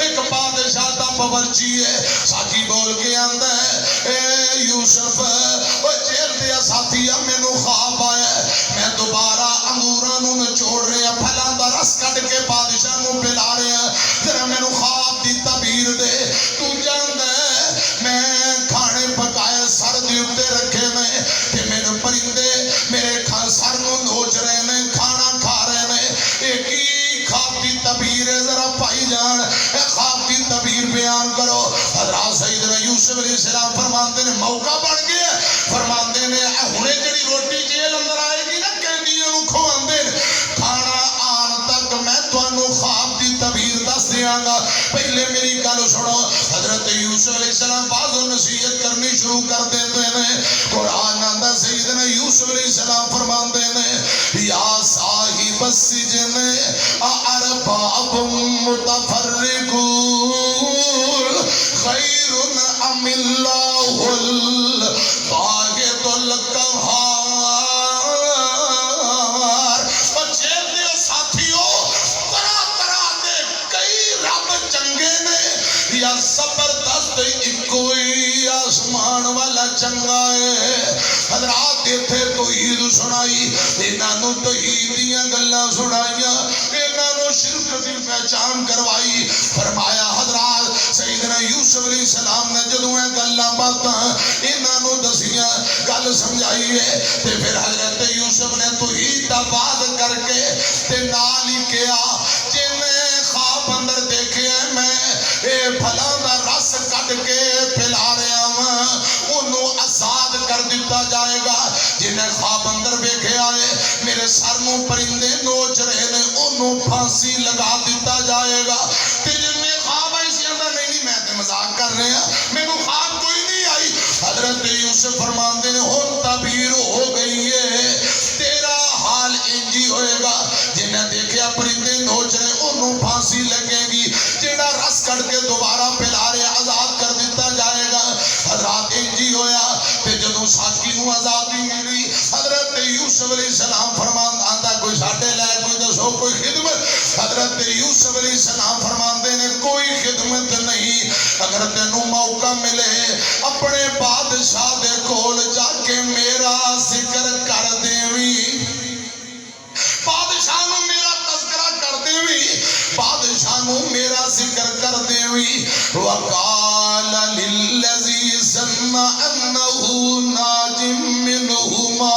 ایک بادشاہ دا باورچی ہے۔ ساکی بول کے آندا ہے اے یوسف جیل دیا ساتھی مینوں خواب آیا ہے، میں دوبارہ انگوراں نوں نچوڑ رہا، پھلاں دا رس کٹ کے بادشاہ نوں پلا رہا، ذرا مینوں خواب دی تعبیر دے۔ تو جاندا ہے میں کھانے پکائے سر دے اوتے رکھے نے تے میرے پرندے میرے سر نوں نوچ رہے نے، کھانا کھا رہے نے، ایک ہی خواب دی تعبیر ہے، ذرا پائی جان اے خواب دی تعبیر بیان کرو۔ حضرات سیدنا یوسف علیہ السلام فرماندے نے موقع بن گیا، فرماندے نے ہنے جڑی روٹی جیل اندر آئے گی نا قیدیاں نوں کھواندے کھانا آن تک میں تانوں خواب دی تعبیر دس دیاں گا، پہلے میری گل سنو۔ حضرت یوسف علیہ السلام بعض نصیحت کرنی شروع کر دیندے نے۔ قرآن آندا سیدنا یوسف علیہ السلام فرماندے نے یا صاحب السجن ارباب متفرقون خیر ام اللہ الواحد القہار۔ جیل دے ساتھیوں طرح طرح دے کئی رب چنگے نے، یا زبردست کوئی آسمان والا چنگا ہے۔ حضرات ایتھے توحید سنائی، انہاں نوں توحید دیاں گلاں سنائیاں، انہاں نوں شرک دی پہچان کروائی۔ فرمایا حضرات سیدنا یوسف علیہ السلام نے جدوں اے گلاں باتاں انہاں نوں دسیاں، گل سمجھائی ہے، تے پھر حضرت یوسف نے توحید دا بات کر کے تے نال ہی کہا جن خواب اندر دیکھے میں اے پھلاں دا رس کٹ کے پلا رہا ہوں، انہوں آزاد کر دیتا جائے گا۔ جنہیں خواب اندر بیکھے آئے میرے سر نوں پرندے نوچ رہے نے، انہوں پھانسی لگا دیتا جائے گا۔ تے جنہیں خواب آئی سی اندر نہیں میں تے مذاق کر رہے ہیں، میں نوں خواب کوئی نہیں آئی۔ حضرت یوسف فرماندے نے ہن تعبیر ہو گئی ہے، تیرا حال انجی ہوئے گا، جنہیں دیکھیا پرندے نوچ رہے انہوں پھانسی لگے گی، جنہیں رس کٹ کے دوبارہ پلا رہے آزاد کر دیتا جائے گا۔ حضرات انجی ہویا تے جدوں ساکی نوں آزادی ملی، حضرت یوسف علیہ السلام فرمان آندا کوئی ساڈے لے کوئی دسو کوئی خدمت۔ حضرت یوسف علیہ السلام فرماندے نے کوئی خدمت نہیں، اگر تینوں موقع ملے اپنے بادشاہ دے کول جا کے میرا ذکر کر دیویں، بادشاہ نوں میرا تذکرہ کر دیویں، بادشاہ نوں میرا ذکر کر دیویں۔ وقال للذی ظن انه ناج منهما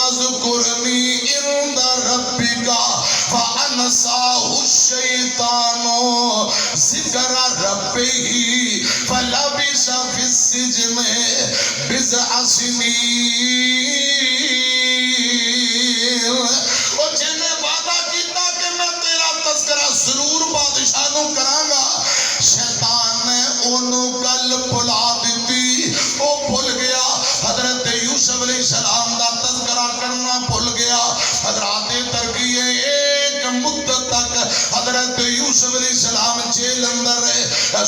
اذكرني عند ربك فانساه الشيطان ذکر ربه فلبث في السجن بضع سنين۔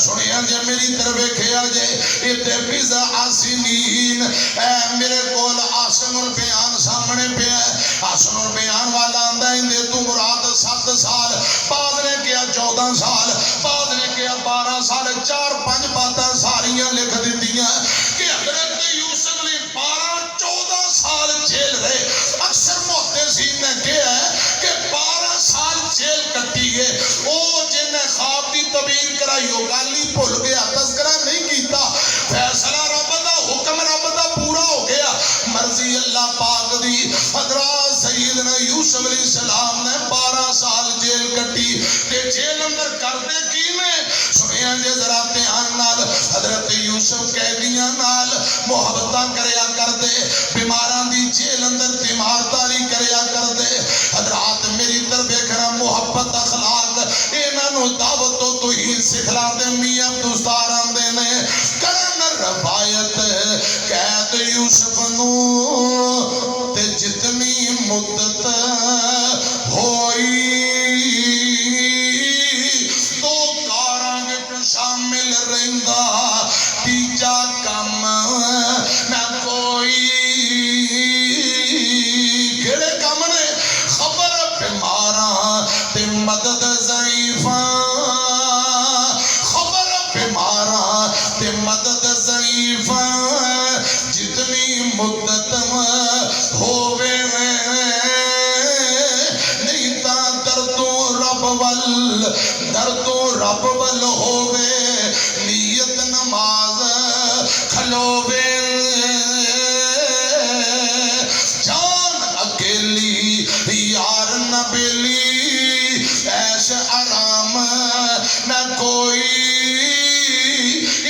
سنیا جے میری طرف ویکھیا جے اتے بضع سنین اے میرے کول آسن البیان سامنے پہ ہے آسن البیان والا آندہ اندے تو مراد 7 سال بعد نے کیا 14 سال بعد نے کیا 12 سال 4-5 باتاں ساریاں لکھ دیتیاں کہ حضرت یوسف نے 12-14 سال جیل رہے اکثر محدثین نے کہا ہے کہ 12 سال جیل کٹی ہے او جن نے خواب دی تعبیر کرائی ہو گالی بھول گیا تذکرہ نہیں کیتا فیصلہ رب دا حکم رب دا پورا ہو گیا مرضی اللہ پاک دی حضرات سیدنا یوسف علیہ السلام نے 12 سال جیل کٹی تے جیل اندر کردے کی میں سنیا جے ذرا دھیان نال حضرت یوسف قیدیاں نال محبتاں کریا کردے بیماراں دی جیل اندر تیمارداری کریا کردے حضرات میری طرف ویکھنا محبت اخلاق انہاں نو دعوت تو توحید سکھلا دے میاں دوستار آندے نے کرن روایت قید یوسف نو تے جتنی مدت ہوئی تو کاراں وچ شامل رہندا تیجا کم نہ کوئی کیڑے کم نے خبر بیماراں تے مدد ضعیفاں خبر بیماراں تے مدد ضعیفاں جتنی مدت ہووے نہیں تا دردوں رب ول ہووے نیت نماز کھلووے جان اکیلی یار نہ بیلی ایش آرام نہ کوئی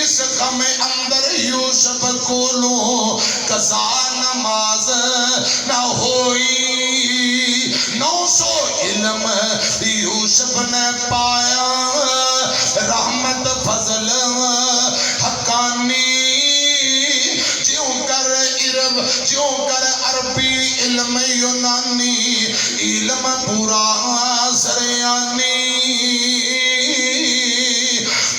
اس غم اندر یوسف کولوں قضا نماز نہ ہوئی 900 علم یوسف نے پایا رحمت فضل حقانی جیوں کر عربی علم یونانی علم پورا سریانی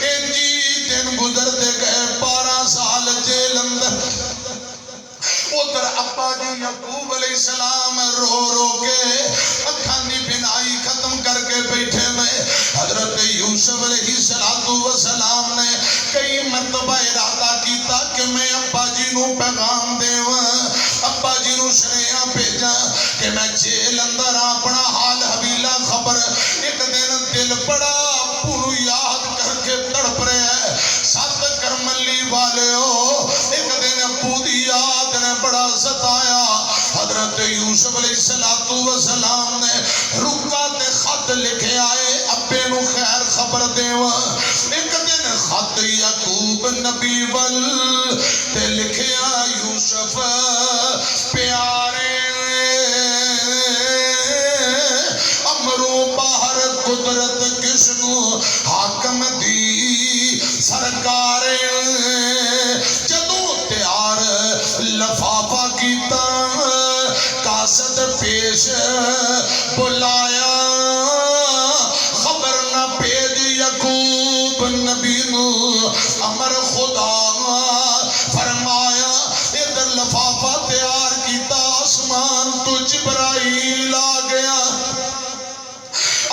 انجی دن گزرتے گئے 12 سال جیل اندر ادھر ابا جی یعقوب علیہ السلام رو رو کے اکھاں دی بینائی ختم کر کے بیٹھے میں حضرت یوسف علیہ السلام نے کئی مرتبہ ارادہ کیتا کہ میں ابا جی نو پیغام دیواں ابا جی نو سنیہا بھیجا کہ میں جیل اندر اپنا حال حویلا خبر ایک دن دل بڑا ابو نو یاد کر کے تڑپ رہے ہیں 7 کرملی والے ہو ایک دن ابو دی یاد نے بڑا ستایا حضرت یوسف علیہ السلام نے رکا تے خط لکھے آئے ابے نو خیر خبر دیواں ایک دن خط یعقوب نبی ول تے لکھیا یوسف پیارے امرو باہر قدرت کسنو حاکم دی سرکارے جدو تیار لفافہ کیتا قاصد پیش بلایا خبر نہ پیج یعقوب نبی نو امر خدا فرمایا ادھر لفافہ تیار کیتا آسمان تو جبرائیل آ گیا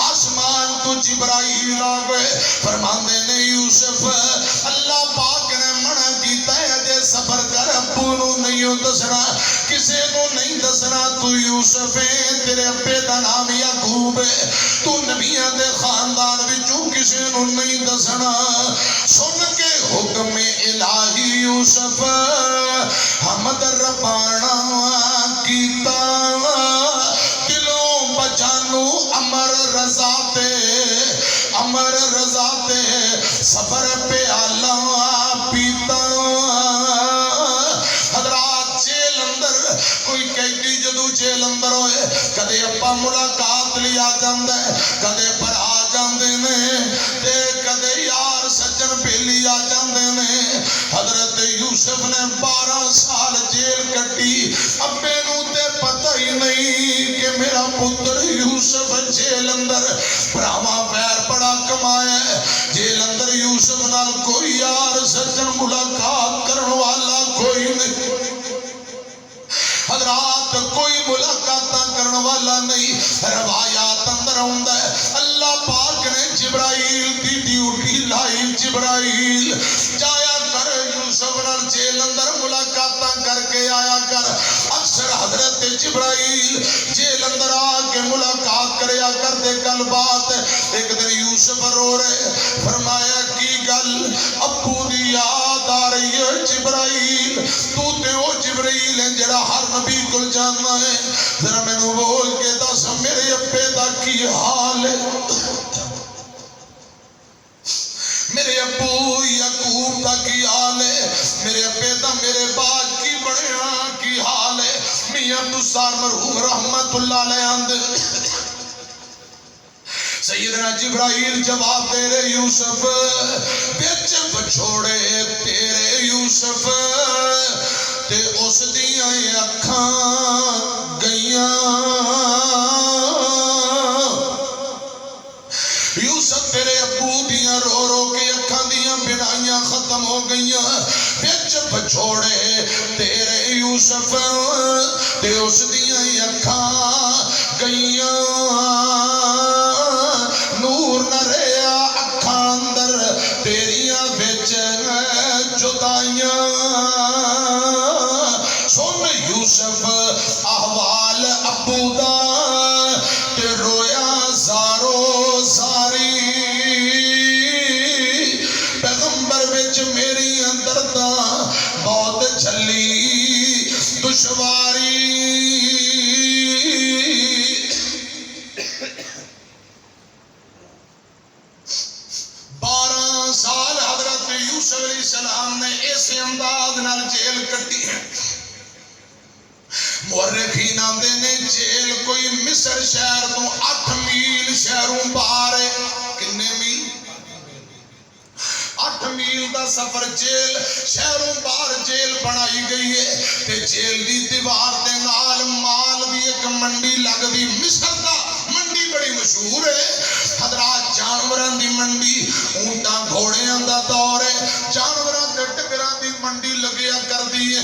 آسمان تو جبرائیل آ گئے فرماندے نے یوسف اللہ پاک نے منع کیتا ہے جے صبر کر ابو نو نہیں دسنا کسے نو نہیں دسنا تو یوسف ہے تیرے ابے دا نام یعقوب ہے تو نبیاں دے خاندان وچوں کسے نو نہیں دسنا سن کے حکم الہی یوسف حمد ربانا کیتا دلوں بچانو امر رضا تے صبر پہ آلہ پیتا حضرات جیل اندر کوئی قیدی جدو جیل اندر ہوئے کدے ابا ملاقات لیا جاندے کدے پر آ جاندے نے تے کدے یار سجن پیلی آ جاندے نے حضرت یوسف نے 12 سال جیل کٹی ابے نو تے پتہ ہی نہیں کہ میرا پتر یوسف جیل اندر براما پیر بڑا کمایا ہے جیل اندر یوسف نال حضرت جبرائیل جیل اندر آ کے ملاقات کریا کر دے گل بات ایک دن یوسف رو رہے فرمایا کی گل ابو دی یاد آ رہی ہے جبرائیل تو تے او جبرائیل ہے جڑا ہر نبی کل جاننا ہے ذرا میں نو بول کے دس میرے ابے دا کی حال ہے میرے ابو یعقوب دا کی حال ہے میرے ابے دا میرے باپ کی بڑیا کی حال ہے میاں عبدالستار مرحوم رحمت اللہ علیہ اندر سیدنا جبرائیل جواب دے رہے یوسف بچ بچھوڑے تیرے یوسف تے اس دیاں اکھاں گئیاں یوسف تیرے ابو دیاں رو رو کے اکھاں دیاں بنائیاں ختم ہو گئیاں بچ بچھوڑے تیرے یوسف تے اس دیاں اکھاں گئیاں نور نہ رہیا اکھاں اندر تیریاں وچ جدائیاں سن یوسف احوال ابو دا تے رویا زارو زاری پیغمبر وچ میری اندر دا بہت جھلی دشواری 12 سال حضرت یوسف علیہ السلام نے ایسے انداز نال جیل کٹی ہے مورخین آندے نے جیل کوئی مصر شہر تو 8 میل شہروں باہر ہے کنے میل 8 میل دا سفر جیل شہروں باہر جیل بنائی گئی ہے تے جیل دی دیوار دے نال مال دی ایک منڈی لگ دی مصر دا منڈی بڑی مشہور ہے حضرات جانوراں دی منڈی اونٹاں گھوڑیاں دا دور ہے جانوراں تے ٹکراں دی منڈی لگیا کر دی ہے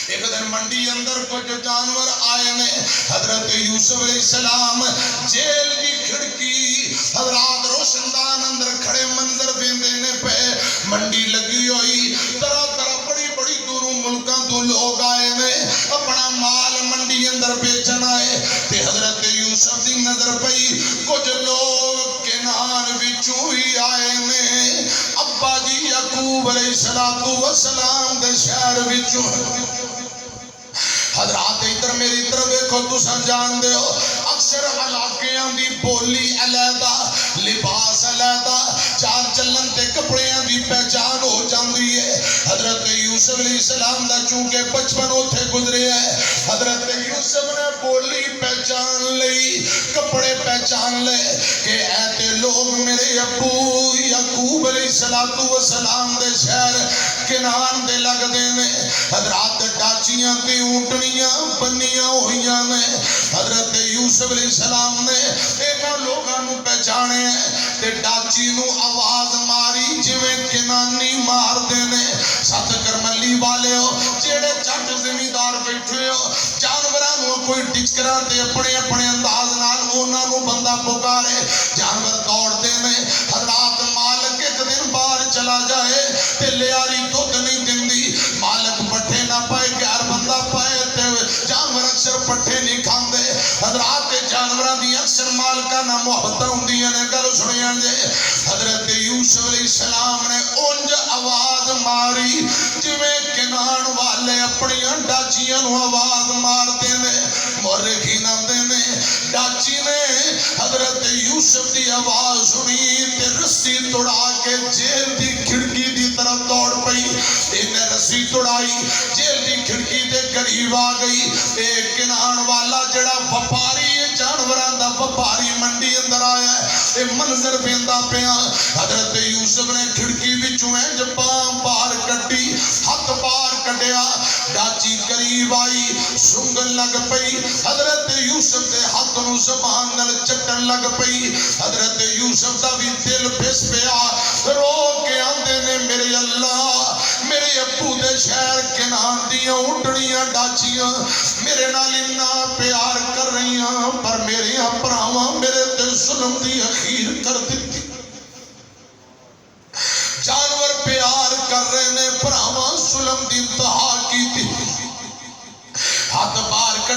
ایک دن منڈی اندر کچھ جانور آئے نے حضرت یوسف علیہ السلام جیل کی کھڑکی حضرات روشندان اندر کھڑے منظر دیندے نے پہ منڈی لگی ہوئی طرح طرح بڑی بڑی دوروں ملکاں تو لوگ آئے نے اپنا مال منڈی اندر بیچن آئے تے حضرت یوسف دی نظر پئی کچھ لوگ کنان وچوں ہی آئے نے ابا جی یعقوب علیہ السلام دے شہر وچوں حضرات ادھر میری طرف دیکھو تساں جان دے ہو اکثر علاقیاں دی بولی علیحدہ لباس علیحدہ چال چلن تے کپڑیاں دی پہچان ہو جاندی ہے حضرت یوسف علیہ السلام دا چونکہ بچپن اوتھے گزرے ہے حضرت یوسف نے بولی پہچان لئی کپڑے پہچان لے کہ اے تے لوگ میرے ابو یعقوب علیہ السلام دے شہر کنان دے لگ دے نے حضرات ڈاچیاں تے اونٹنیاں بنیاں ہوئیاں نے حضرت یوسف علیہ السلام نے اینا لوگاں نو پہچانے ہیں تے ڈاچی نو آواز ماری جویں کنانی مار دینے ساتھ کرملی والے ہو جیڑے چٹ زمیندار بیٹھے ہو جانوراں نو کوئی ٹچکراں تے اپنے اپنے انداز نال انہاں نو بندہ پکارے جانور دوڑ دینے حضرات مالک ایک دن باہر چلا جائے تے لیاری دودھ نہیں دیندی مالک پٹھے نہ پائے کہ ہر بندہ پائے تے جانور اکثر پٹھے نہیں کھاندے حضرات جانوراں دی اکثر مالکاں نہ محبتاں ہوندیاں نے گل سنیاں جے حضرت یوسف علیہ السلام نے اونج آواز ماری جویں کنان والے اپنی ڈاچیاں نو آواز مار دینے مورخین آندے نے ڈاچی نے حضرت یوسف دی آواز سنی تے رسی توڑا کے جیل دی کھڑکی دی طرف دوڑ پئی انہیں رسی توڑائی جیل دی کھڑکی دے قریب آ گئی ایک کنان والا جڑا وپاری جانوراں دا وپاری منڈی اندر آیا ہے اے منظر پیندا پیا حضرت یوسف نے کھڑکی وچوں انج باہر کڈی ہاتھ باہر کڈیا ڈاچی قریب آئی سونگن لگ پئی حضرت یوسف دے ہاتھ نو زبان نال چٹن لگ پئی حضرت یوسف دا بھی دل پھس پیا رو کے آندے نے میرے اللہ میرے ابو دے شہر کنان دیاں اونٹڑیاں ڈاچیاں میرے نال اتنا پیار کر رہیاں پر میرے بھراواں میرے تے ظلم دی اخیر کر دتی جانور پیار کر رہے نے بھراواں ظلم دی انتہا کی تھی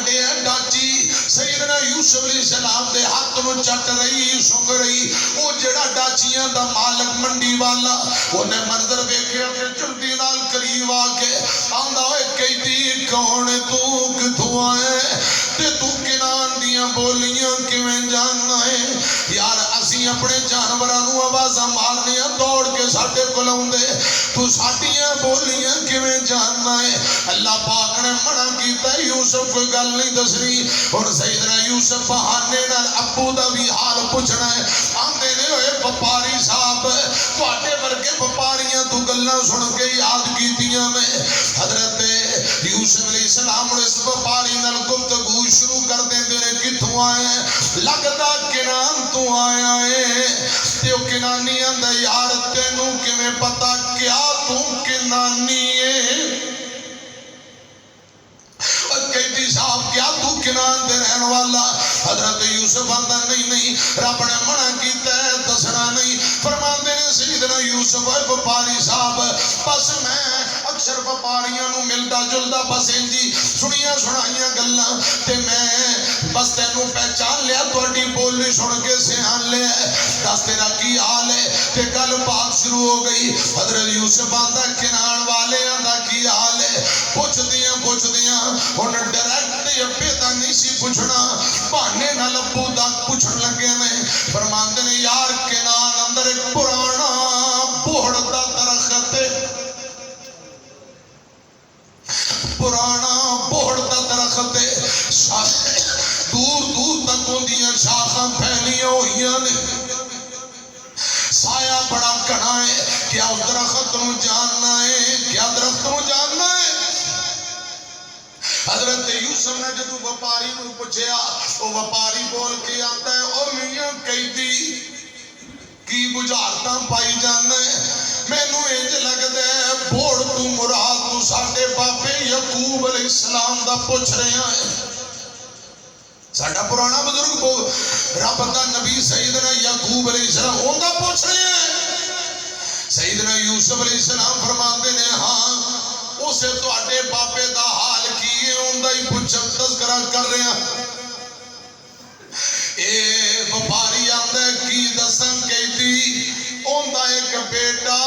ساڈے ڈاچی سیدنا یوسف علیہ السلام دے ہاتھ نو چٹ رہی سنگ رہی وہ جڑا ڈاچیاں دا مالک منڈی والا انہیں منظر ویکھیا تے جلدی نال قریب آ کے آندا ہوئے کہتی کون تو کتھوں آئے تے تو کنان دیاں بولیاں کیویں جاننا ہے یار اسی اپنے جانوراں نو آوازاں مارنیاں دوڑ کے ساڈے کول اوندے تو ساڈیاں بولیاں کیویں جاننا ہے اللہ پاک نے منع کیتا یوسف کوئی گل نہیں دسنی اور سیدنا یوسف بہانے نال ابو دا بھی حال پوچھنا ہے آندے نے ہوئے وپاری صاحب تواڈے ورگے وپاریاں تو گلاں سن کے یاد کیتیاں میں حضرت یوسف علیہ السلام نے اس وپاری نال گفتگو شروع کر دیندے نے کتھوں آئے لگدا کنان تو آیا ہے تے او کنانی آندا یار تینوں کیویں پتہ کیا تو کنانی ہے کہتی صاحب کیا تو کنان دے رہن والا حضرت یوسف آندا نہیں رب نے منع کیتا ہے دسنا نہیں فرماندے نے سیدنا یوسف اے وپاری صاحب بس میں اکثر وپاریاں نو ملدا جلدا بس انجی سنیاں سنائیاں گلاں تے میں بس تینوں پہچان لیا تہاڈی بولی سن کے سیان لیا دس تیرا کی حال ہے تے گل بات شروع ہو گئی حضرت یوسف آندا کنان والے آندا کی حال ہے پوچھ دیاں انہیں ڈائریکٹ ابے دا نہیں سی پوچھنا بہانے نال ابو دا پوچھن لگے میں فرماندے نے یار کنان اندر ایک پرانا بوہڑ دا درخت ہے پرانا بوہڑ دا درخت ہے دور تک اندیاں شاخاں پھیلیاں ہوئیاں نے سایہ بڑا گھنا ہے کیا اس درخت نو جاننا ہے کیا درخت نو جاننا ہے حضرت یوسف نے جدو وپاری نو پوچھیا وہ وپاری بول کے آتا ہے او میاں قیدی کی بجھارتاں پائی جانا ہے مینوں انج لگدا ہے بوڑ تو مراد تو ساڈے باپے یعقوب علیہ السلام دا پوچھ رہا ہے ساڈا پرانا بزرگ رب دا نبی سیدنا یعقوب علیہ السلام اوندا پوچھ رہے ہیں سیدنا یوسف علیہ السلام فرماندے نے ہاں اسے تواڈے باپے دا حال کی ہے اوندا ہی پوچھن تذکرہ کر رہے ہیں اے وپاری آندا کی دساں کہتی اوندا ایک بیٹا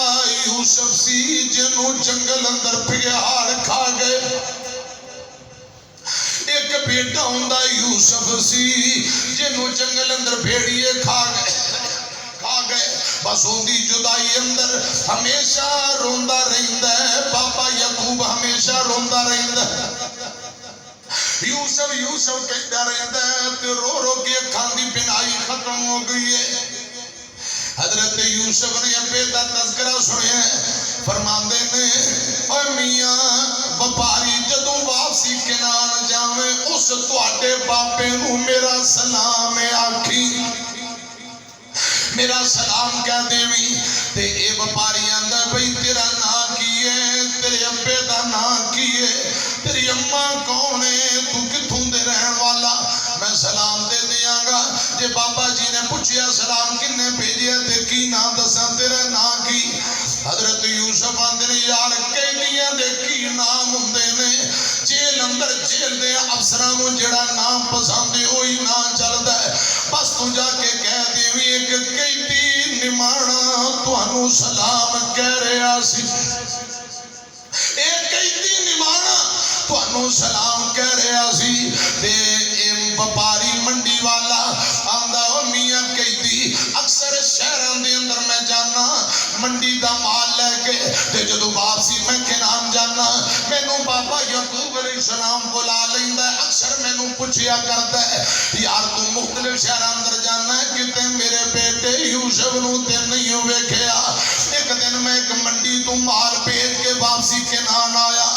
یوسف سی جنوں جنگل اندر پگہاڑ کھا گئے ایک بیٹا ہوندا یوسف سی جنوں جنگل اندر بھیڑیے کھا گئے بس اندی جدائی اندر ہمیشہ روندا رہندا ہے بابا یعقوب ہمیشہ روندا رہندا ہے یوسف کہتا رہندا ہے تے رو کے اکھاں دی بینائی ختم ہو گئی ہے حضرت یوسف نے ابے دا تذکرہ سنیا فرماندے نے اے میاں وپاری جدوں واپسی کنان جاویں اس تواڈے باپے نو میرا سلام آکھی میرا سلام کہہ دیویں تے اے وپاری آندا بھئی تیرا نام کی ہے تیرے ابے دا نام کی ہے تیری اماں کون ہے تو کتھوں دے رہن والا میں سلام دے دیاں گا جے بابا جی نے پوچھیا سلام کنے بھیجیا تے کی نام دساں تیرا نام کی حضرت یوسف آندے نے یار قیدیاں دے کی نام ہوندے نے جیل اندر جیل دے افسراں نوں جڑا نام پسند ہے وہی نام چلدا ہے بس تو جا کے کہہ دیویں ایک قیدی نمانا تانوں سلام کہہ رہا سی ایک قیدی نمانا تانوں سلام کہہ رہا سی تے وپاری منڈی والا آندا او میاں قیدی اکثر شہراں دے اندر میں جانا منڈی دا مال لے کے تے جدوں واپسی میں کنان جانا مینوں بابا یعقوب علیہ السلام بلا لیندا ہے اکثر مینوں پوچھیا کردا ہے یار تو مختلف شہراں اندر جانا ہے کتے میرے بیٹے یوسف نو تے نہیں ویکھیا ایک دن میں ایک منڈی تو مال بھیج کے واپسی کنان آیا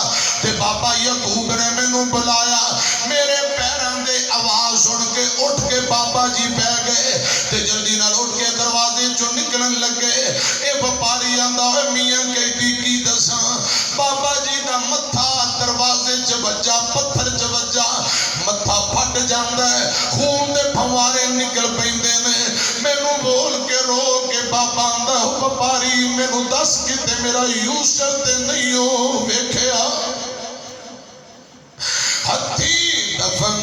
تے بابا یعقوب نے مینوں بلایا میرے پیراں دے آواز سن کے اٹھ کے بابا جی بہ گئے تے جلدی نال اٹھ کے دروازے چوں نکلن لگے اے وپاری آندا اے میاں کہتی کی دساں بابا جی دا متھا دروازے چ وجا پتھر چ وجا متھا پھٹ جاندا ہے خون دے پھوارے نکل پیندے نے مینوں بول کے رو کے بابا آندا وپاری مینوں دس کتے میرا یوسف تے نہیں ہو ویکھیا ہتھی دفن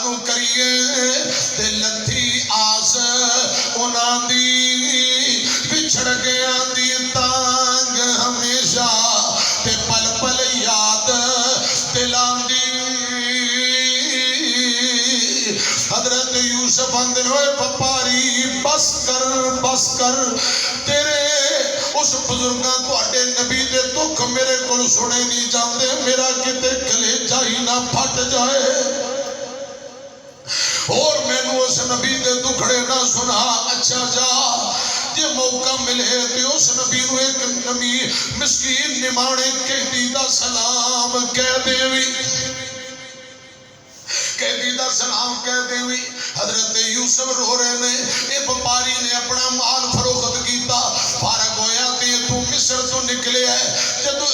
نو کریے تے لتھی آس انہاں دی بچھڑ گیا دی تانگ ہمیشہ تے پل پل یاد دلاندی حضرت یوسف اندر ہوئے پپاری بس کر تیرے اس بزرگاں توڑے نبی دے دکھ میرے کل سنے نہیں جاندے میرا کتے کلیجہ ہی نہ پھٹ جائے اور میں نے اس نبی دے دکھڑے نہ سنا اچھا جا یہ موقع ملے تے اس نبی نو ایک نبی مسکین نمانے کہتی دا سلام کہہ دیوی قیدی دا سلام کہہ دیوی حضرت یوسف رو رہے نے اے بپاری نے اپنا مال فروخت کیتا فارغ ہویا تے تو مصر تو نکلے ہے جدو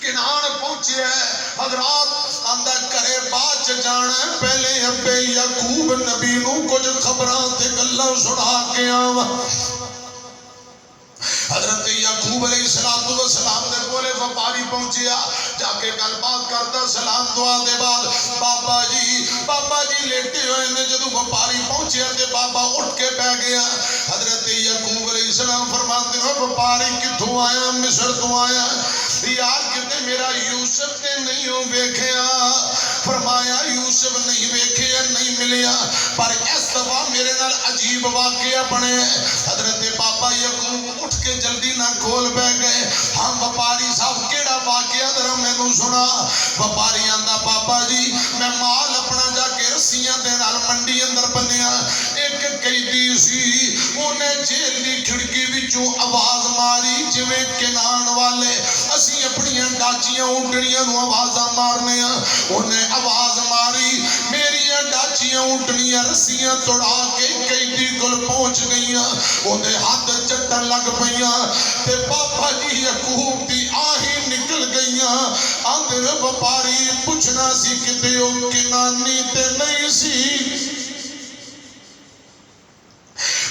کنان پہنچے ہے حضرات اندر کرے باچ جانا ہے پہلے ابے یعقوب نبی نو کچھ خبران تے گلہ سنا کے آوا حضرت یعقوب علیہ السلام دے بولے وپاری پہنچیا جا کے گل بات کرتا سلام دعا دے بعد بابا جی لیٹے ہوئے نے جدو وپاری پہنچیا تے بابا اٹھ کے پہ گیا حضرت یعقوب علیہ السلام فرماتے ہیں وپاری کتھوں آیا مصر تو آیا یار کتے میرا یوسف تے نہیں ہو بیکھیا فرمایا یوسف نہیں بیکھیا نہیں ملیا پر اس دفعہ میرے نال عجیب واقعہ بنے حضرت بابا یعقوب اٹھ کے جلدی نہ کھول بے گئے ہم وپاری صاحب کیڑا واقعہ ذرا میں نو سنا وپاری آندا بابا جی میں مال اپنا جا کے رسیاں دے نال منڈی اندر بنیا ایک قیدی سی انہیں جیل دی کھڑکی وچوں آواز ماری جویں کنان والے اسی اپنی ڈاچیاں اونٹنیاں نو آوازاں مارنے ہیں انہیں آواز ماری میری ڈاچیاں اونٹنیاں رسیاں توڑا کے قیدی کل پہنچ گئیاں انہیں ہاتھ چٹن لگ پئیاں تے بابا جی یعقوب دی آہیں نکل گئیاں اندر وپاری پوچھنا سی کتے او کنانی تے نہیں سی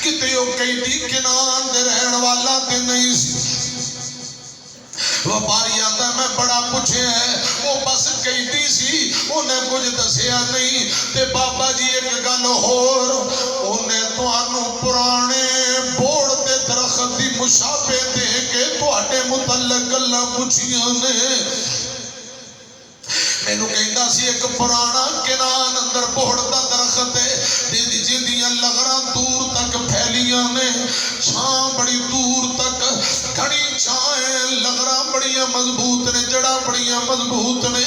کتے او قیدی کنان دے رہن والا تے نہیں سی وپاری آتا میں بڑا پوچھے ہیں وہ بس قیدی سی انہیں کچھ دسیا نہیں تے بابا جی ایک گل اور انہیں تو آنو پرانے بوڑ دے درخت دی مشابہ دے کے تو آٹے متعلق اللہ پوچھیاں نے میں نو کہندہ سی ایک پرانا کنان اندر بوڑ دا درخت ہے دیدی جیدیاں لغران دور تک پھیلیاں نے چھاں بڑی دور تک گھڑی چھائیں لغران بڑیاں مضبوط نے جڑا بڑیاں مضبوط نے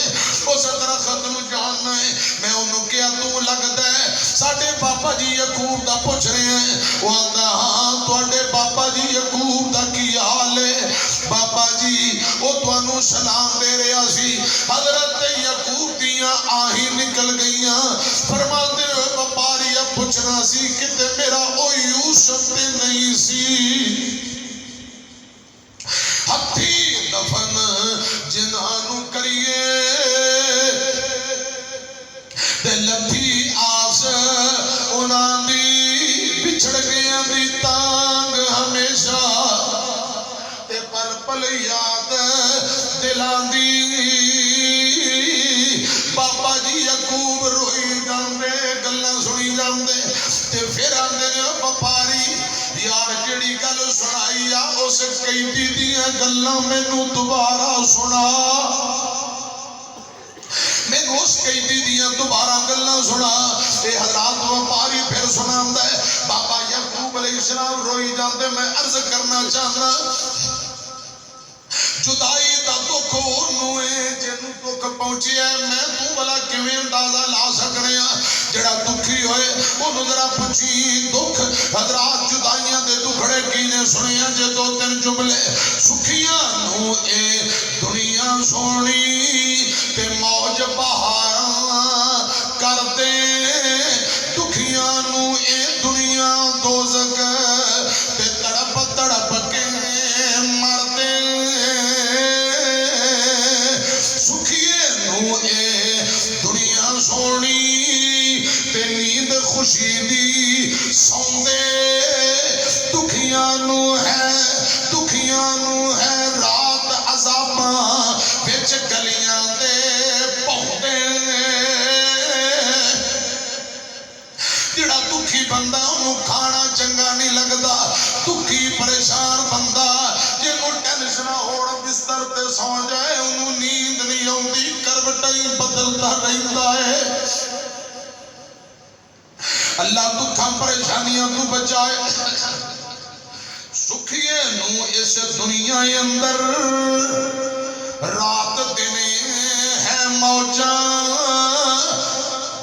اس درخت نو جاننا ہے میں انہوں کیا تو لگتا ہے ساڑھے بابا جی یعقوب دا پوچھ رہے ہیں وہ آندا ہاں توڑے بابا جی یعقوب دا کی حال ہے بابا جی وہ تو انہوں سلام دے رہا سی حضرت یعقوب دیاں آہیں نکل گئیاں فرماتے ہوئے وپاری اب پوچھنا سی کتے میرا او یوسف تے نہیں سی ہتھی دفن جنہانو کریے تے لتھی آس انہاں دی بچھڑ گیا دی تانگ ہمیشہ تے پل پل یاد دلان دی بابا جی یعقوب روئی جاندے گلہ سنی جاندے تے پھر آندے نے وپاری یار جڑی گل سنائی یا اس قیدی دیاں گلہ میں نو دوبارہ سنا میں نو اس قیدی دیاں دوبارہ گلہ سنا اے حضرات وپاری پھر سنا ہے بابا یعقوب علیہ السلام روئی جاندے میں عرض کرنا چاہنا جدائی دا دکھ انہوں ہے جنہوں دکھ پہنچی ہے میں تو بلا کیویں اندازہ لا سکنے ہیں جڑا دکھی ہوئے انہوں ذرا پوچھی دکھ حضرات جدائیاں دے دکھڑے کینے سنے ہیں جے دو تین جملے سکھیاں نو اے دنیا سونی تے موج بہاراں کر دے دکھیاں نو اے دنیا دوزک تے تڑپ تڑپ کے مر دے دنیا سونی تے نیند خوشی دی سوندے دکھیاں نو ہے رات عذاباں وچ گلیاں دے پاؤندے بستر تے سو جائے انہوں نیند نہیں آتی کروٹیں بدلتا رہتا ہے اللہ دکھاں پریشانیاں تو بچائے سکھیے نو اس دنیا اندر رات دنے ہے موجاں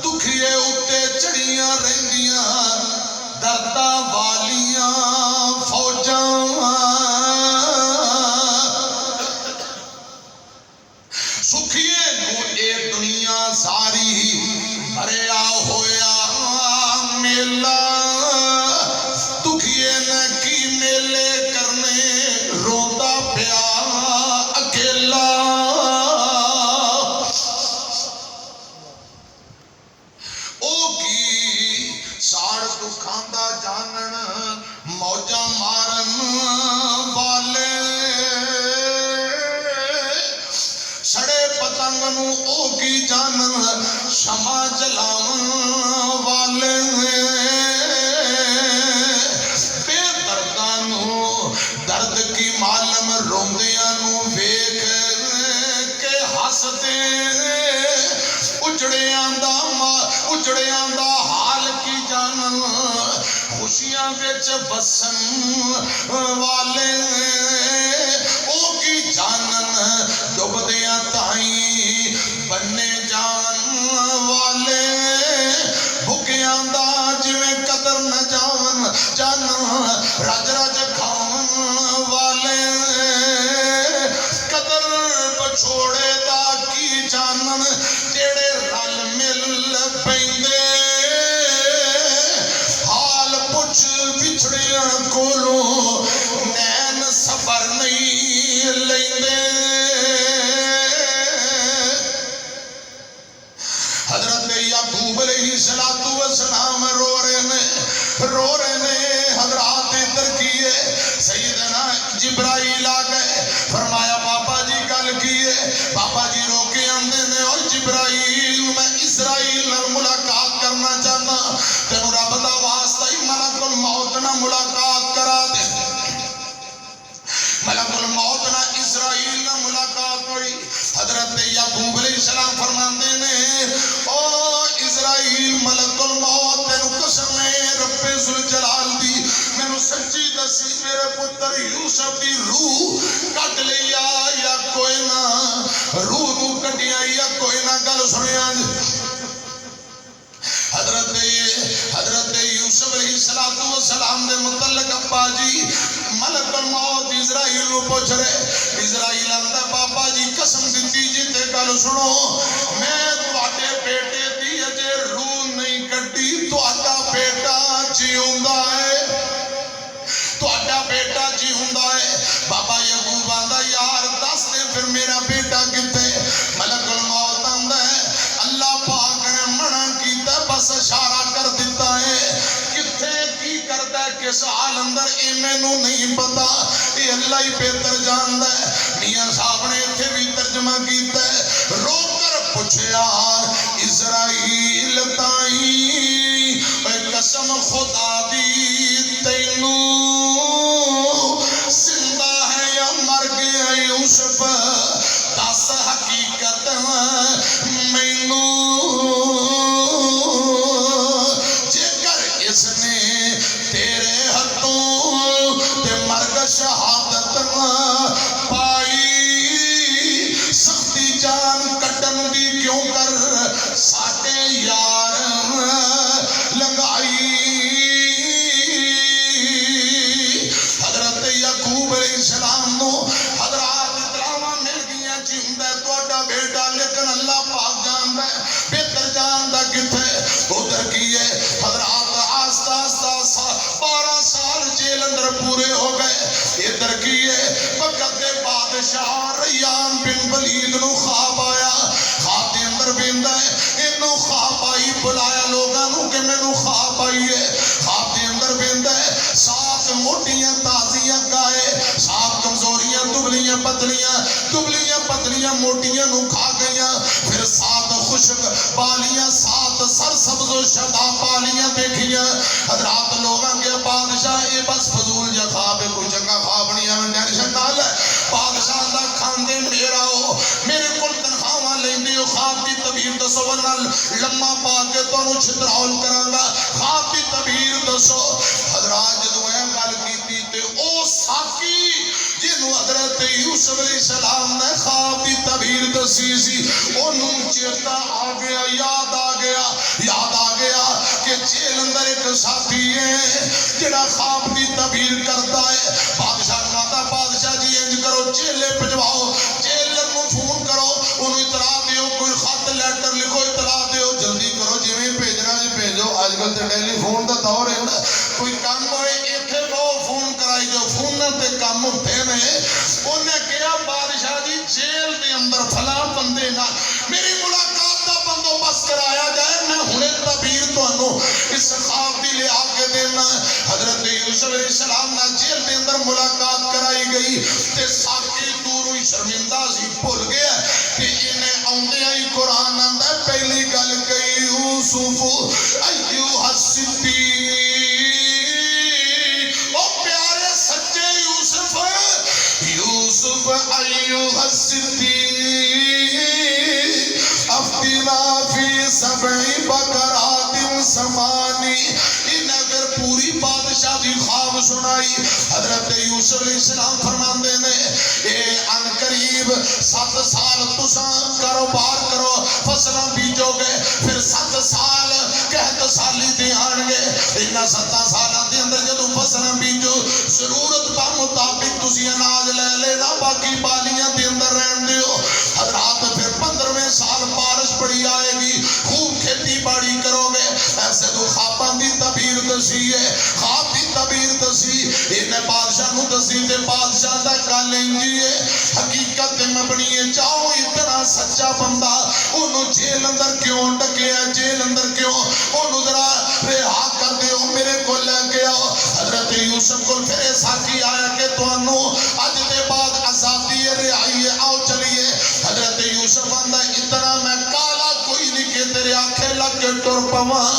دکھیے اتے چڑیاں رہندیاں دردہ والیاں فوجاں سکھیے نو اے دنیا ساری بھریا ہویا میلا دکھیے نہ کی میلے کرنے روتا پیا اکیلا او کی ساڑ دکھاں دا جانن موجہ مارن والے سڑے پتنگ نو او کی جانن شمع جلاون والے بے دردانو درد کی معلم روندیاں نو ویکھ کے ہسدے اجڑیاں دا حال کی جانن خوشیاں وچ بسن والے او کی جانن ڈوبدیاں تائیں بننے جان والے بھکیاں دا جویں قدر نہ جانن رج رج کھاون والے قدر پچھوڑے دا کی جانن جیڑے رل مل پیندے حال پچھ بچھڑیاں کولوں نین صبر نہیں لیندے حضرت یعقوب علیہ السلام رو رہے نے حضرات ادھر کیے سیدنا جبرائیل آ گئے فرمایا پاپا جی گل کیے پاپا جی رو کے آندے نے اور جبرائیل میں اسرائیل نال ملاقات کرنا چاہنا تینوں رب دا واسطہ ہی ملک الموت نہ ملاقات کرا دے ملک الموت نہ اسرائیل نہ ملاقات ہوئی حضرت یعقوب علیہ السلام فرماندے نے او اسرائیل ملک الموت تینوں قسم ہے رب ذوالجلال دی مینوں سچی دسی میرے پتر یوسف دی روح کٹ لیا یا کوئی نہ روح نو کٹیا یا کوئی نہ گل سنیا حضرت یوسف علیہ السلام دے متعلق ابا جی ملک الموت اسرائیل نو پوچھ رہے اسرائیل آندا پاپا جی قسم دتی جی تے گل سنو میں تواڈے بیٹے دی اجے روح نہیں کڈی تواڈا بیٹا جیوندا ہے تواڈا بیٹا جیوندا ہے بابا یعقوب آندا یار دس دے پھر میرا بیٹا کتے ملک الموت آندا ہے اللہ پاک نے منع کیتا بس اشارہ کر دیتا ہے کتھے کی کردا ہے کس حال اندر اے مینوں نہیں پتا یہ اللہ ہی بہتر جاندا ہے میاں صاحب نے ایتھے بھی ترجمہ کیتا ہے رو کر پوچھیا اسرائیل تائیں اے قسم خدا دی تینوں زندہ ہے یا مر گیا یوسف دس حقیقت مینوں جے کر اس نے تیرے ہاتھوں تے مرگ شہادت پائی سختی جان کٹن دی کیوں کر ساٹے یار لنگائی حضرت یعقوب علیہ السلام نو حضرات اطلاعاں مل گیا جیوندا تواڈا بیٹا لیکن اللہ پاک جاندا ہے بہتر جاندا کتھے ادھر کی ہے حضرات آستہ آستہ 12 سال جیل اندر پورے ہو گئے ادھر کی ہے وقت دے بادشاہ ریان بن ولید نو خواب آیا خواب دے اندر بیندا ہے اینو خواب آئی بلایا لوگاں نو کہ مینوں خواب آئی ہے خواب دے اندر بیندا ہے 7 موٹیاں تازیاں گائے 7 کمزوریاں دبلیاں پتلیاں موٹیاں نو کھا گئیاں پھر 7 خشک بالیاں 7 سرسبز و شدا بالیاں دیکھیاں حضرات لوگاں کے بادشاہ یہ بس فضول جا خواب ہے کوئی چنگا خواب نہیں ہے ٹینشن نہ لے بادشاہ دا کھانا فرماندے میرا ہو میرے کول تنخواہ لیندے ہو خواب دی تعبیر دسو ورنہ لمحہ پا کے تانوں چھتراول کراں گا خواب دی تعبیر دسو حضرات جدوں اے گل کیتی تے او ساقی جنوں حضرت یوسف علیہ السلام نے خواب دی تعبیر دسی سی اونوں چیتا آ گیا یاد آ گیا کہ جیل اندر ایک ساتھی ہے جڑا خواب دی تعبیر کرتا ہے بادشاہ کہتا بادشاہ جی انج کرو جیلے بھجواؤ جیلر کو فون کرو انہوں اطلاع دیو کوئی خط لیٹر لکھو اطلاع دیو جلدی کرو جویں بھیجنا ہے بھیجو آج کل تے ٹیلی فون دا دور ہے نا کوئی کام ہوئے ایتھے بہو فون کرائی جو فون تے کام ہوتے نے انہیں کہا بادشاہ جی جیل دے اندر فلاں بندے نہ میری ملاقات دا بندوبست کرایا جائے میں ہنے تعبیر تانوں اس خواب دی لے آ کے دینا حضرت یوسف علیہ السلام نہ جیل دے اندر ملاقات کرائی گئی تے ساقی دور ہوئی شرمندہ سی بھول گیا کہ انہیں آندے آئی قرآن آندا پہلی گل کہی یوسف ایوہ الصدیق او پیارے سچے یوسف ایوہ الصدیق افتنا فی سبع بقرات سمانی انہیں پھر پوری بادشاہ دی خواب سنائی حضرت یوسف علیہ السلام فرماندے نے اے ان قریب 7 سال تساں کاروبار کرو فصلیں بیجو گے پھر 7 سال قحط سالی دے آن گے انہاں 7 سالاں دے اندر جدوں فصلیں بیجو ضرورت پا مطابق تسی اناج لے لینا باقی بالیاں دے اندر رہن دیو حضرات پھر 15ویں سال بارش بڑی آئے گی خوب کھیتی باڑی کرو گے ایسے تو خواباں دی تعبیر دسی ہے خواب دی تعبیر دسی انہیں بادشاہ نو دسی تے بادشاہ دا گل انجی ہے حقیقت مبنی ہے جاؤ اتنا سچا بندہ انہوں جیل اندر کیوں ڈکیا جیل اندر کیوں انہوں ذرا رہا کر دیو میرے کو لے کے آؤ حضرت یوسف کو پھر ساقی آیا کہ توانوں اج دے بعد آزادی رہائی آؤ چلیے حضرت یوسف آندا اتنا میں کالا کوئی نہیں کہ تیرے آنکھیں لگ کے ٹر پواں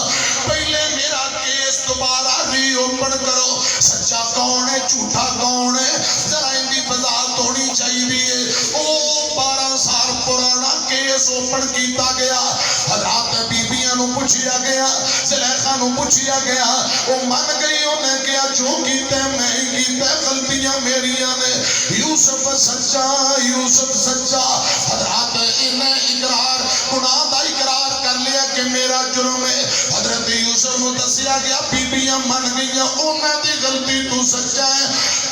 پہلے میرا کیس دوبارہ ری اوپن کرو سچا کون ہے جھوٹا کون ہے ذرا ان کی وضاحت ہونی چاہیے او 12 سال پرانا کیس اوپن کیتا گیا حضرات بیبیاں نو پوچھیا گیا زلیخا نو پوچھیا گیا وہ من گئی انہیں کیا جو کیتے میں ہی کیتے غلطیاں میریاں نے یوسف سچا حضرات انہیں اقرار گناہ دا اقرار کر لیا کہ میرا جرم ہے حضرت یوسف نو دسیا گیا بیبیاں من گئیاں انہیں دی غلطی تو سچا ہے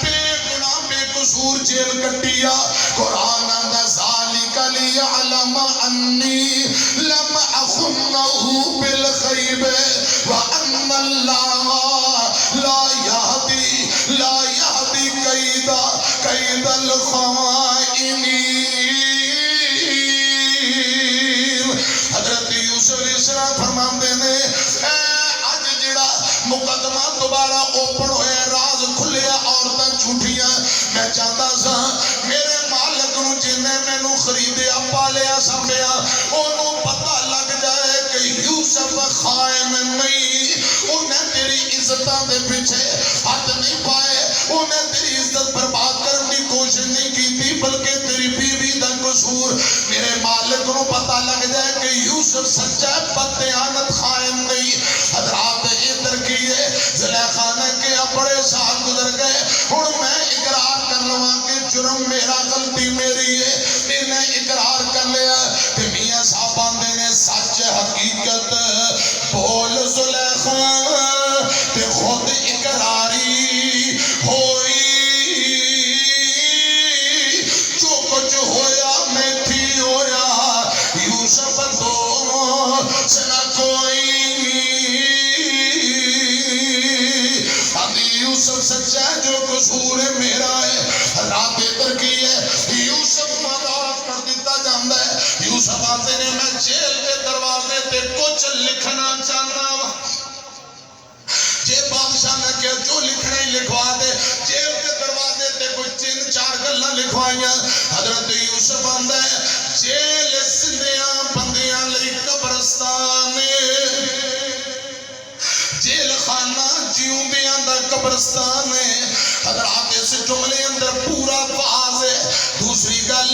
بے گناہ بے قصور جیل کٹیا قرآن آندا ذالک لیعلم انی لم اخنہ بالغیب وان اللہ لا یہدی کید الخائنین حضرت یوسف علیہ السلام فرماندے نے اج جڑا مقدمہ دوبارہ اوپن ہوئے راز کھلیا عورتیں جھوٹیاں میں چاہتا سا میرے مالک نو جنہیں میں نو خریدیا پالیا سمبیا انہوں پتہ لگ جائے کہ یوسف خائن نہیں انہیں تیری عزتاں دے پیچھے ہاتھ نہیں پائے انہیں تیری عزت برباد کرنے کی کوشش نہیں کی تھی بلکہ تیری بیوی دا قصور میرے مالک نو پتہ لگ جائے کہ یوسف سچا ہے بددیانت خائن نہیں حضرات ادھر کیے زلیخا نے کیا بڑے سال گزر گئے ہن میں اقرار کر لواں کہ جرم میرا غلطی میری ہے انہیں اقرار کر لیا کہ میاں صاحب آندے نے سچ حقیقت بول زلیخا تے خود اقراری ہوئی جو کچھ ہویا میں تھی ہویا یوسف تو سنا کوئی یوسف سچا ہے جو قصور ہے میرا ہے رات ادھر کی ہے یوسف مدارت کر دیتا جاندہ ہے یوسف آتے نے میں جیل کے دروازے تے کچھ لکھنا چاہتا ہوں جے بادشاہ نے کیا جو لکھنا ہی لکھوا دے جیل کے دروازے تے کوئی 3-4 گلہ لکھوائیاں حضرت یوسف آندہ ہے جیل سندیاں بندیاں لئی قبرستان جیل خانہ جیوں دیاں دا قبرستان ہے حضرات اس جملے اندر پورا واضح دوسری گل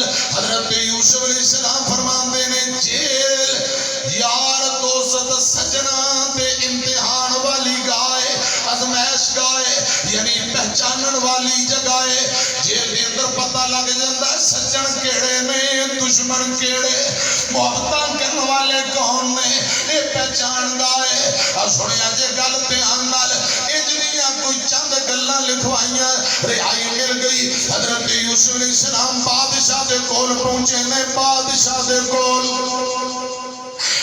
حضرت یوسف علیہ السلام فرماندے نے جیل یار دوست سجنا تے امتحان والی گائے ازمائش گائے یعنی پہچانن والی جگائے جیل دے اندر پتہ لگ جاندہ سجن کیڑے نے دشمن کیڑے محبتاں کرن والے کون نے اے پہچان گائے سنیا جے گل دھیان نال اجڑیاں کوئی چند گلاں لکھوائیاں رہائی مل گئی حضرت یوسف علیہ السلام بادشاہ دے کول پہنچے نے بادشاہ دے کول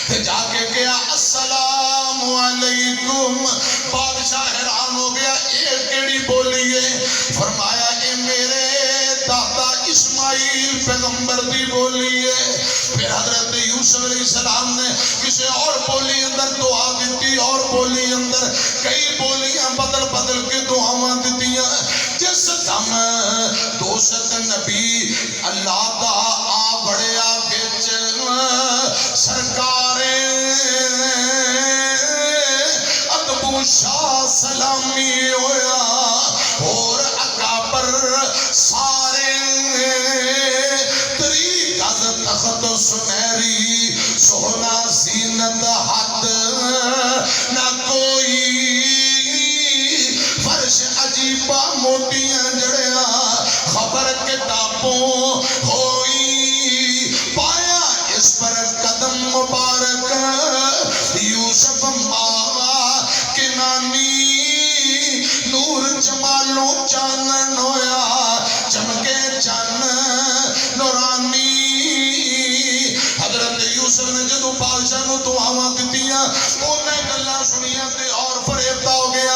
تے جا کے کہا السلام علیکم بادشاہ حیران ہو گیا اے کیڑی بولی ہے فرمایا اے میرے دادا اسماعیل پیغمبر دی بولی ہے پھر حضرت یوسف علیہ السلام نے کسی اور بولی اندر دعا دیتی اور بولی اندر کئی بولیاں بدل بدل کے دعاواں دیتیاں جس دم دوست نبی اللہ دا آ بڑیا بچ سرکاریں ادبو شاہ سلامی ہویا اور اکابر سارے طریقہ تخت سنہری سونا زینت حد نہ کوئی فرش عجیبہ موٹیاں جڑیاں خبر کتابوں ہوئی پایا اس پر قدم مبارک یوسف ماں کے نانی نور جمالوں چانن ہویا چمکے چان نورانی حضرت یوسف نے جدو بادشاہ نو دعاواں دتیاں انہیں گلاں سنیاں تے اور فریبتا ہو گیا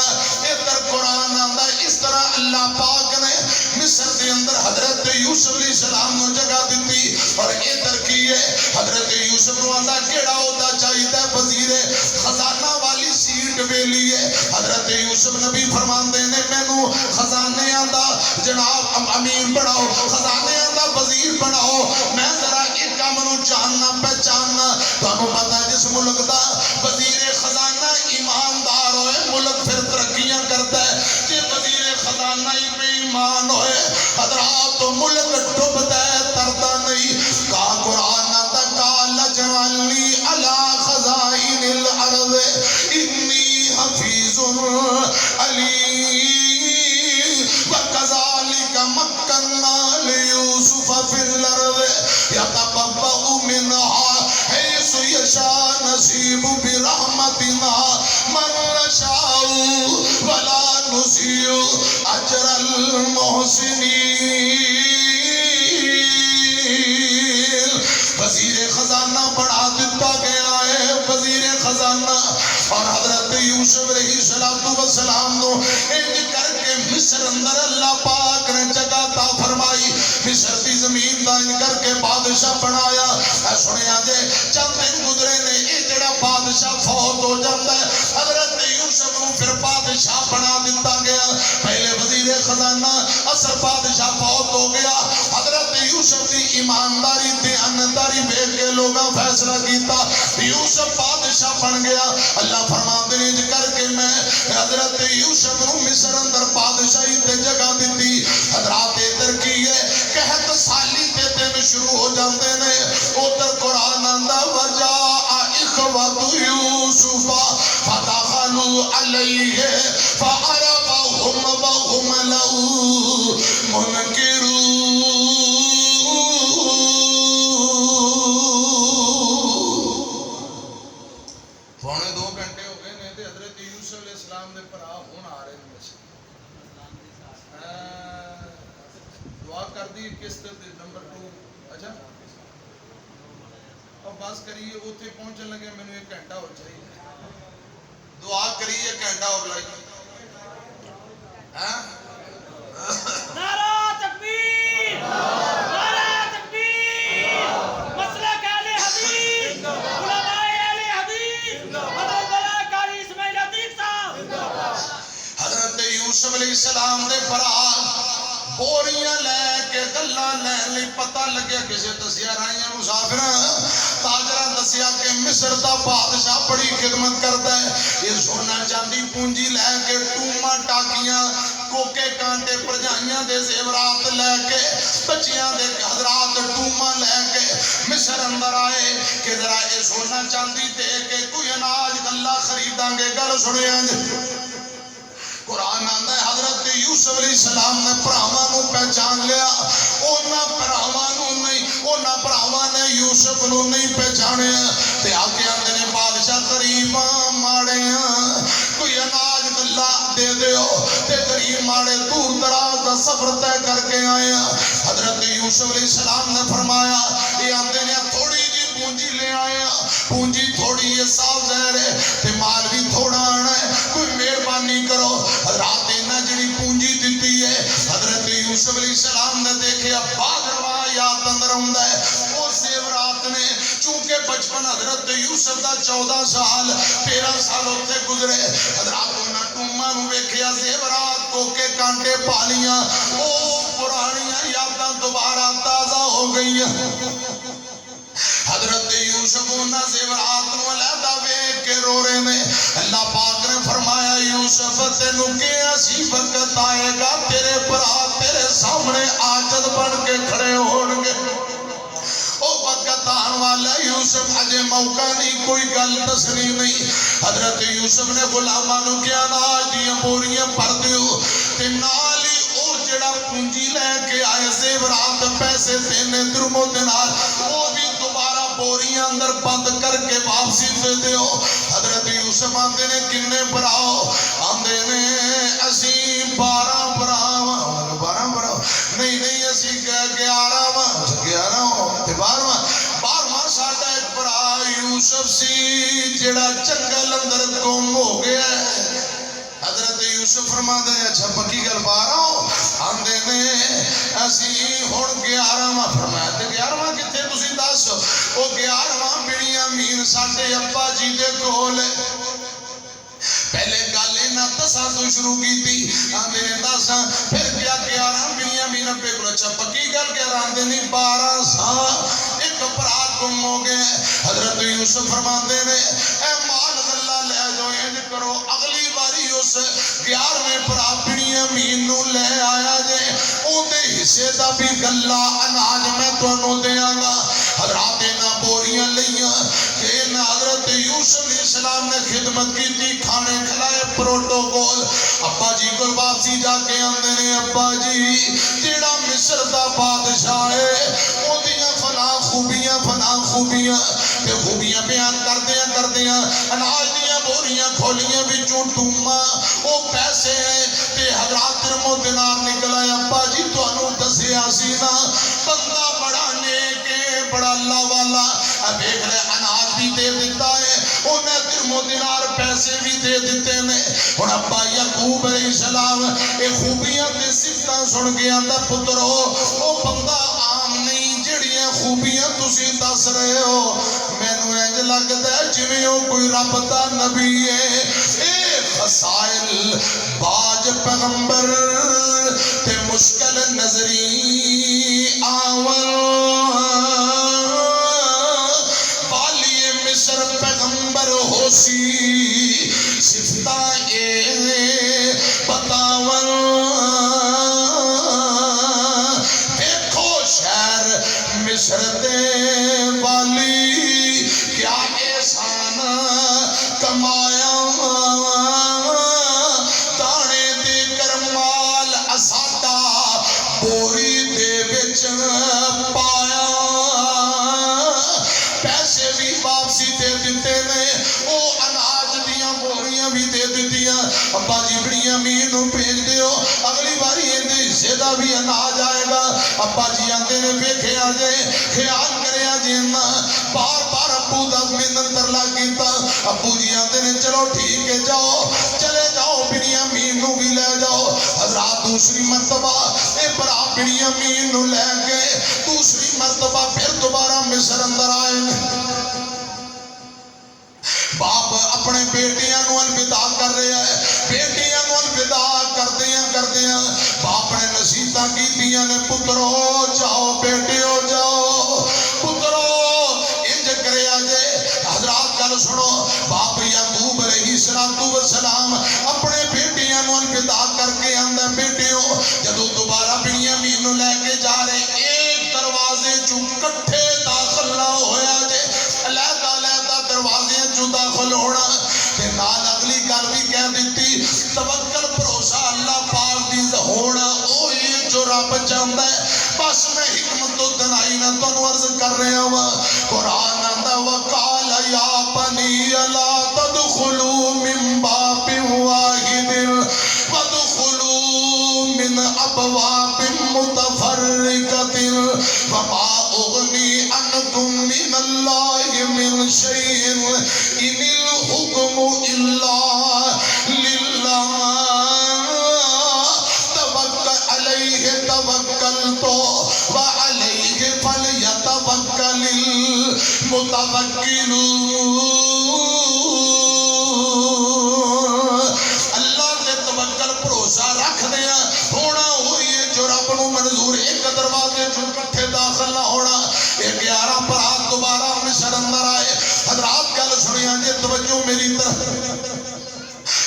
ادھر قرآن آندا اس طرح اللہ پاک نے مصر دے اندر حضرت یوسف علیہ السلام نو جگہ دیتی اور ادھر کی ہے حضرت یوسف نو آندا کیڑا ہوتا چاہیے وزیر خزانہ والی سیٹ ویلی ہے حضرت یوسف نبی فرماندے نے مینوں خزانے آندا جناب امیر بناؤ خزانے آندا وزیر بناؤ میں ذرا ایک کام نو جاننا پہچاننا تانوں پتہ جس ملک دا وزیر خزانہ ایماندار ہوئے ملک پھر ترقیاں کرتا ہے کہ وزیر خزانہ ہی بے ایمان ہوئے حضرات ملک ڈوبتا ہے ترتا نہیں کہا قرآن آتا کہا لجعلنی علی خزائن الارض انی حفیظ علیم وَكَذَلِكَ مَكَّنَّا لِيُوسُفَ فِي الْأَرْضِ يَتَبَوَّأُ مِنْهَا حَيْثُ يَشَاءُ نَصِيبُ بِرَحْمَتِنَا مَن نَّشَاءُ وَلَا نُضِيعُ أَجْرَ الْمُحْسِنِينَ وزیر خزانہ بڑھا دیتا گیا ہے وزیر خزانہ اور حضرت یوسف علیہ السلام نو انج کر کے مصر اندر اللہ پاک نے جگہ تا فرمائی مصر دی زمین دا انج کر کے بادشاہ بنایا اے سنیا جے چند دن گزرے نے یہ جڑا بادشاہ فوت ہو جاتا ہے حضرت یوسف نو پھر بادشاہ بنا دیتا گیا پہلے وزیر خزانہ اصل بادشاہ فوت ہو گیا حضرت یوسف دی ایمانداری دیانتداری بیٹھ کے لوگاں فیصلہ کیتا یوسف بادشاہ بن گیا اللہ فرماندے نے کر کے میں حضرت یوسف نو مصر اندر بادشاہی تے جگہ دیتی حضرات ادھر کی ہے قحط سالی تے دن شروع ہو جاندے نے ادھر قرآن آندا وجاء اخوۃ یوسف فدخلوا علیہ فعرفهم وهم له منکرون پونے 2 گھنٹے ہو گئے نے تے حضرت یوسف علیہ السلام دے بھرا ہن آ رہے نے دعا کر دی قسط نمبر 2 اچھا اب بس کریے اوتھے پہنچن لگے مینوں 1 گھنٹہ ہو چاہیے دعا کریے 1 گھنٹہ اور لائیے ہاں
نعرہ تکبیر نعرہ تکبیر مسلک اہل حدیث علماء اہل حدیث حضرت اللہ قاری اسماعیل عتیق صاحب
حضرت یوسف علیہ السلام دے بھرا بوریاں لے کے گلاں لین لئی پتہ لگیا کسے دسیا رائیاں مسافراں تاجراں دسیا کہ مصر دا بادشاہ بڑی خدمت کرتا ہے یہ سونا چاندی پونجی لے کے ٹوما ٹاکیاں کوکے کانٹے پرجائیاں دے زیورات لے کے بچیاں دے حضرات ٹوما لے کے مصر اندر آئے کہ ذرا اے سونا چاندی دے کے کوئی اناج گلا خریداں گے گل سنیا جی قرآن آندا ہے حضرت یوسف علیہ السلام نے پراواں نو پہچان لیا اونا پراواں نو نہیں اونا پراواں نے یوسف نو نہیں پہچانیا تے آکے آندے نے بادشاہ غریباں ماڑیاں کوئی اناج گلا دے دیو تے غریب ماڑے دور دراز دا سفر طے کر کے آئے حضرت یوسف علیہ السلام نے فرمایا یہ آندے نے تھوڑی جی پونجی لے آئے پونجی تھوڑی یہ صاف ظاہر ہے تے مال بھی تھوڑا آنا ہے کوئی مہربانی کرو حضرات نے جڑی پونجی دیتی ہے حضرت یوسف علیہ السلام نے دیکھے بعد روایات اندر ہوندا ہے وہ زیورات نے چونکہ بچپن حضرت یوسف دا 14 سال 13 سال ہوتے گزرے حضرات انہاں ٹوماں نو ویکھیا زیورات کوکے کانٹے پالیاں او پرانیاں یاداں دوبارہ تازہ ہو گئیاں حضرت یوسف انہاں زیورات نو علیحدہ ویکھ کے رو رہے نے اللہ پاک نے فرمایا یوسف تینوں کہ ایسی وقت آئے گا تیرے برا تیرے سامنے عاجز بن کے کھڑے ہون گے او وقت آن والا یوسف اجے موقع نہیں کوئی گل دسنی نہیں حضرت یوسف نے غلاماں نو کیا اناج دیاں بوریاں بھر دیو تے نال ہی او جڑا پونجی لے کے آئے زیورات پیسے دینے درمو دینار وہ بھی دوبارہ بوریاں اندر بند کر کے واپسی دے دیو حضرت یوسف آندے نے کنے براؤ آندے نے اسی 12 براؤ 12 براؤ نہیں اسی 11 تے 12واں ساڈا ایک برا یوسف سی جڑا جنگل اندر گم ہو گیا ہے حضرت یوسف فرماندے نے اچھا پکی گل 12 آندے نے اسی ہن 11واں فرمایا تے 11واں کتھے تسی دس او 11واں بنیامین ساڈے ابا جی دے کول پہلے گل انہاں دساں تو شروع کیتی آندے نے دساں پھر کیا 11 بنیامین ابے کول اچھا پکی گل 11 آندے نہیں 12 سال ایک برا گم ہو گیا حضرت یوسف فرماندے نے اے مال غلہ لے جاؤ انج کرو اگلی باری اس 11ویں برا بنیامین نو لے آیا جے اون دے حصے دا بھی گلا اناج میں تانوں دیاں گا حضرات نے بوریاں لیاں کہ حضرت یوسف علیہ السلام نے خدمت کی تھی کھانے کھلائے پروٹوکول ابا جی کو واپسی جا کے آندے نے ابا جی جیڑا مصر دا بادشاہ ہے او دیاں فلاں خوبیاں تے خوبیاں بیان کردیاں اناج دیاں بوریاں کھولیاں وچوں ٹوما او پیسے تے حضرات درم دینار نکلا ابا جی تانوں دسیا سی نا بندہ بڑا نیک ہے بڑا اللہ والا دیکھ لے اناج بھی دے دیتا ہے انہیں درم دینار پیسے بھی دے دیتے نے اور ابا یعقوب علیہ السلام اے خوبیاں تے صفتاں سن کے آندا پترو او بندہ عام نہیں جڑیاں خوبیاں تسی دس رہے ہو مینوں انج لگدا ہے جویں او کوئی رب دا نبی ہے اے خصائل باج پیغمبر تے مشکل نظری آور والی مصر پیغمبر ہو سی صفتاں اے بتاور دیکھو شہر مصر دے والی کیا احسان کمایا دانے دے کر مال اسادا بوری دے وچ پایا پیسے بھی واپسی دے دیتے نے او اناج دیاں بوریاں بھی دے دیتیاں ابا جی بنیامین نو بھیج دیو اگلی باری ایندے حصے دا بھی اناج آئے گا ابا جی آندے نے ویکھیا جے خیال کریا جے نا بار بار ابو دا منت ترلا کیتا ابو جی آندے نے چلو ٹھیک ہے جاؤ چلے جاؤ بنیامین نو بھی لے جاؤ حضرات دوسری مرتبہ اے برا بنیامین نو لے کے دوسری مرتبہ پھر دوبارہ مصر اندر آئے باپ اپنے بیٹیاں نو الوداع کر رہا ہے بیٹیاں نو الوداع کردیاں باپ نے نصیحتاں کیتیاں نے پترو جاؤ بیٹیو جاؤ پترو انج کریا جے حضرات گل سنو باپ یعقوب علیہ السلام اپنے بیٹیاں نو الوداع کر کے آندا بني لا تدخلوا من باب واحد وادخلوا من أبواب متفرقة وما أغني عنكم من الله من شيء إن الحكم إلا لله توكل عليه توكلت وعليه فليتوكل المتوکلون اللہ سے توکل بھروسہ رکھ دیا ہونا ہوئی ہے جو رب نو منظور ایک دروازے جو کٹھے داخل نہ ہونا ایک 11 برات دوبارہ مصر اندر آئے حضرات گل سنیا جی توجہ میری طرف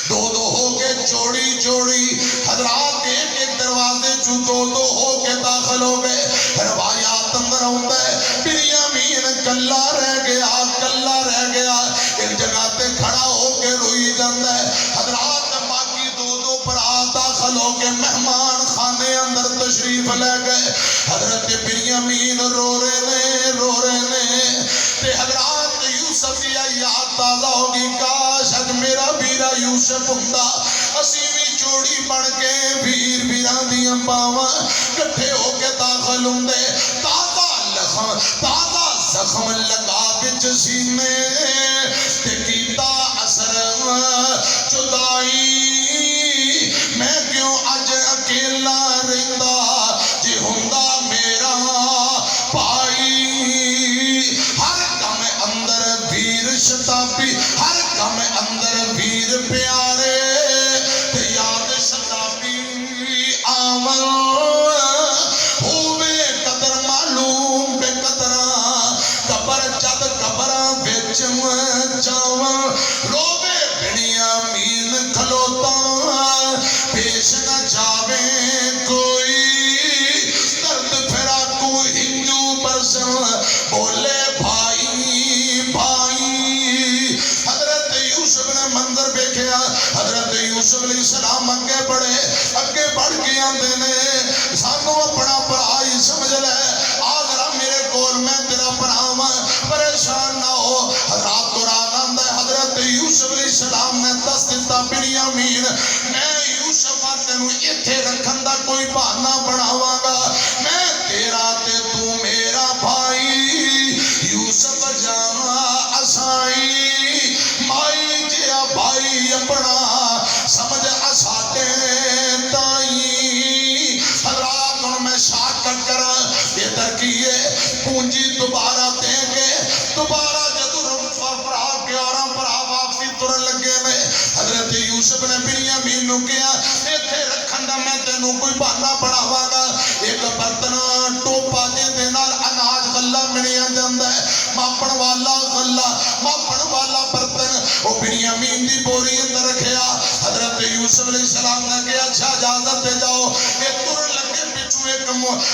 دو دو ہو کے جوڑی جوڑی حضرات ایک ایک دروازے جو دو دو ہو کے داخل ہو گئے روایات اندر ہوتا ہے بنیامین کلا رہ گیا ایک جگہ تے کھڑا ہو کے روئی جاتا ہے حضرات باقی دو دو برات داخل ہو کے مہمان خانے اندر تشریف لے گئے حضرت بنیامین رو رہے نے تے حضرات یوسف کی یاد تازہ ہوگی کاش اج میرا بیرا یوسف ہوندا اسی بھی جوڑی بن کے ویر ویراں دیاں باواں کٹھے ہو کے داخل ہوندے تازہ زخم لگا وچ سینے تے کیتا اثر جدائی میں کیوں اج اکیلا رہندا جے ہوندا میرا بھائی ہر کم اندر ویر شتابی ہر کم اندر ویر پیارے تے یاد شتابی آمن ہوئے قدر معلوم بے قدرہ قبر جد قبرہ وچ جاواں روے بنیامین کھلوتا پیش نہ جاوے کوئی درد پھرا کو ہندو برسن بولے بھائی حضرت یوسف نے منظر دیکھیا حضرت یوسف علیہ السلام اگے بڑھ کے آندے نے سانو اپنا بھائی سمجھ لے آگرہ میرے کول میں تیرا بھراواں پریشان نہ ہو حضرات قرآن آندا ہے حضرت یوسف علیہ السلام نے دس دیتا بنیامین میں یوسف تینوں ایتھے رکھن دا کوئی بہانہ بناواں گا میں تیرا تے تو میرا بھائی یوسف جانا اسائی مائی جیا بھائی اپنا سمجھ اساتے تائی حضرات ان میں شاکت کرا بہتر کیے پونجی دوبارہ دیں گے دوبارہ جدو فرا کے اور فرا واپسی ترن لگے میں حضرت یوسف نے بنیامین نو کیا ایتھے رکھن دا میں تینوں کوئی بہانہ بناواں گا ایک برتن ٹوپا جے دے نال اناج غلہ منیا جاندا ہے ماپن والا برتن او بنیامین دی بوری اندر رکھیا حضرت یوسف علیہ السلام نے کہا اچھا اجازت دے جاؤ اے ترن لگے پچھو ایک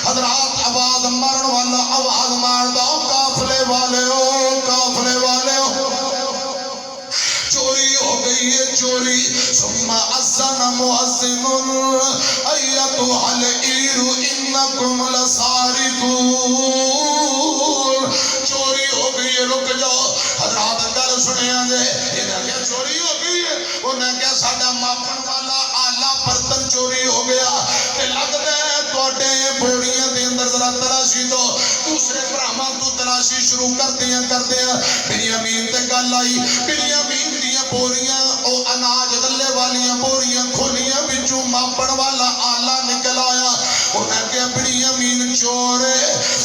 حضرات آواز مارن والا آواز مار داؤ قافلے والے ہو چوری ہو گئی ہے چوری ثم اذن مؤذن ایتھا العیر انکم لسارقون چوری ہو گئی ہے رک جاؤ حضرات گل سنیا جے انہاں کیا چوری ہو گئی ہے انہاں کیا ساڈا ماپن والا آلہ برتن چوری ہو گیا تے لگدا ہے تواڈے بوریاں دے اندر ذرا تلاشی دو دوسرے بھراواں تو تلاشی شروع کر دیا بنیامین تے گل آئی بنیامین دیاں بوریاں او اناج غلے والیاں بوریاں کھولیاں وچوں ماپن والا آلہ نکل آیا انہاں کہا بنیامین چور ہے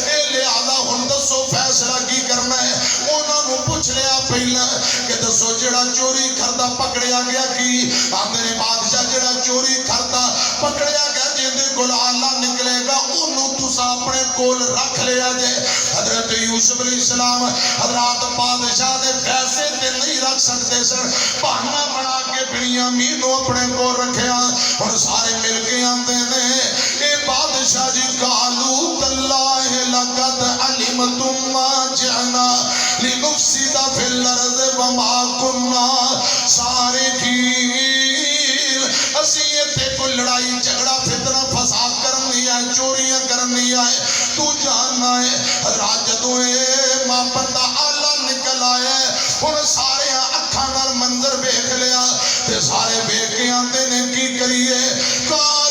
اے لہذا ہن دسو فیصلہ کی کرنا ہے انہاں نو پوچھ لیا پہلا کہ دسو جڑا چوری کردا پکڑیا گیا کی آندے نے بادشاہ جڑا چوری کردا پکڑیا گیا جیندے کول آلہ نکلے گا انہوں تسا اپنے کول رکھ لیا جے حضرت یوسف علیہ السلام حضرات بادشاہ دے پیسے تے نہیں رکھ سکتے سر بہانہ بنا کے بنیامین نو اپنے کول رکھیا اور سارے مل کے آندے نے اے بادشاہ جی قالو تاللہ لقد علمتم ما جئنا لنفسد فی الارض وما كنا سارقین اسی تے کوئی لڑائی جھگڑا فتنہ فساد کرنی ہے چوریاں کرنی ہے تو جاننا ہے حضرات جدو اے ماپن دا آلہ نکل آئے ہن سارے اکھاں نال منظر ویکھ لیا تے سارے ویکھ کے آندے نے کی کریے قالوا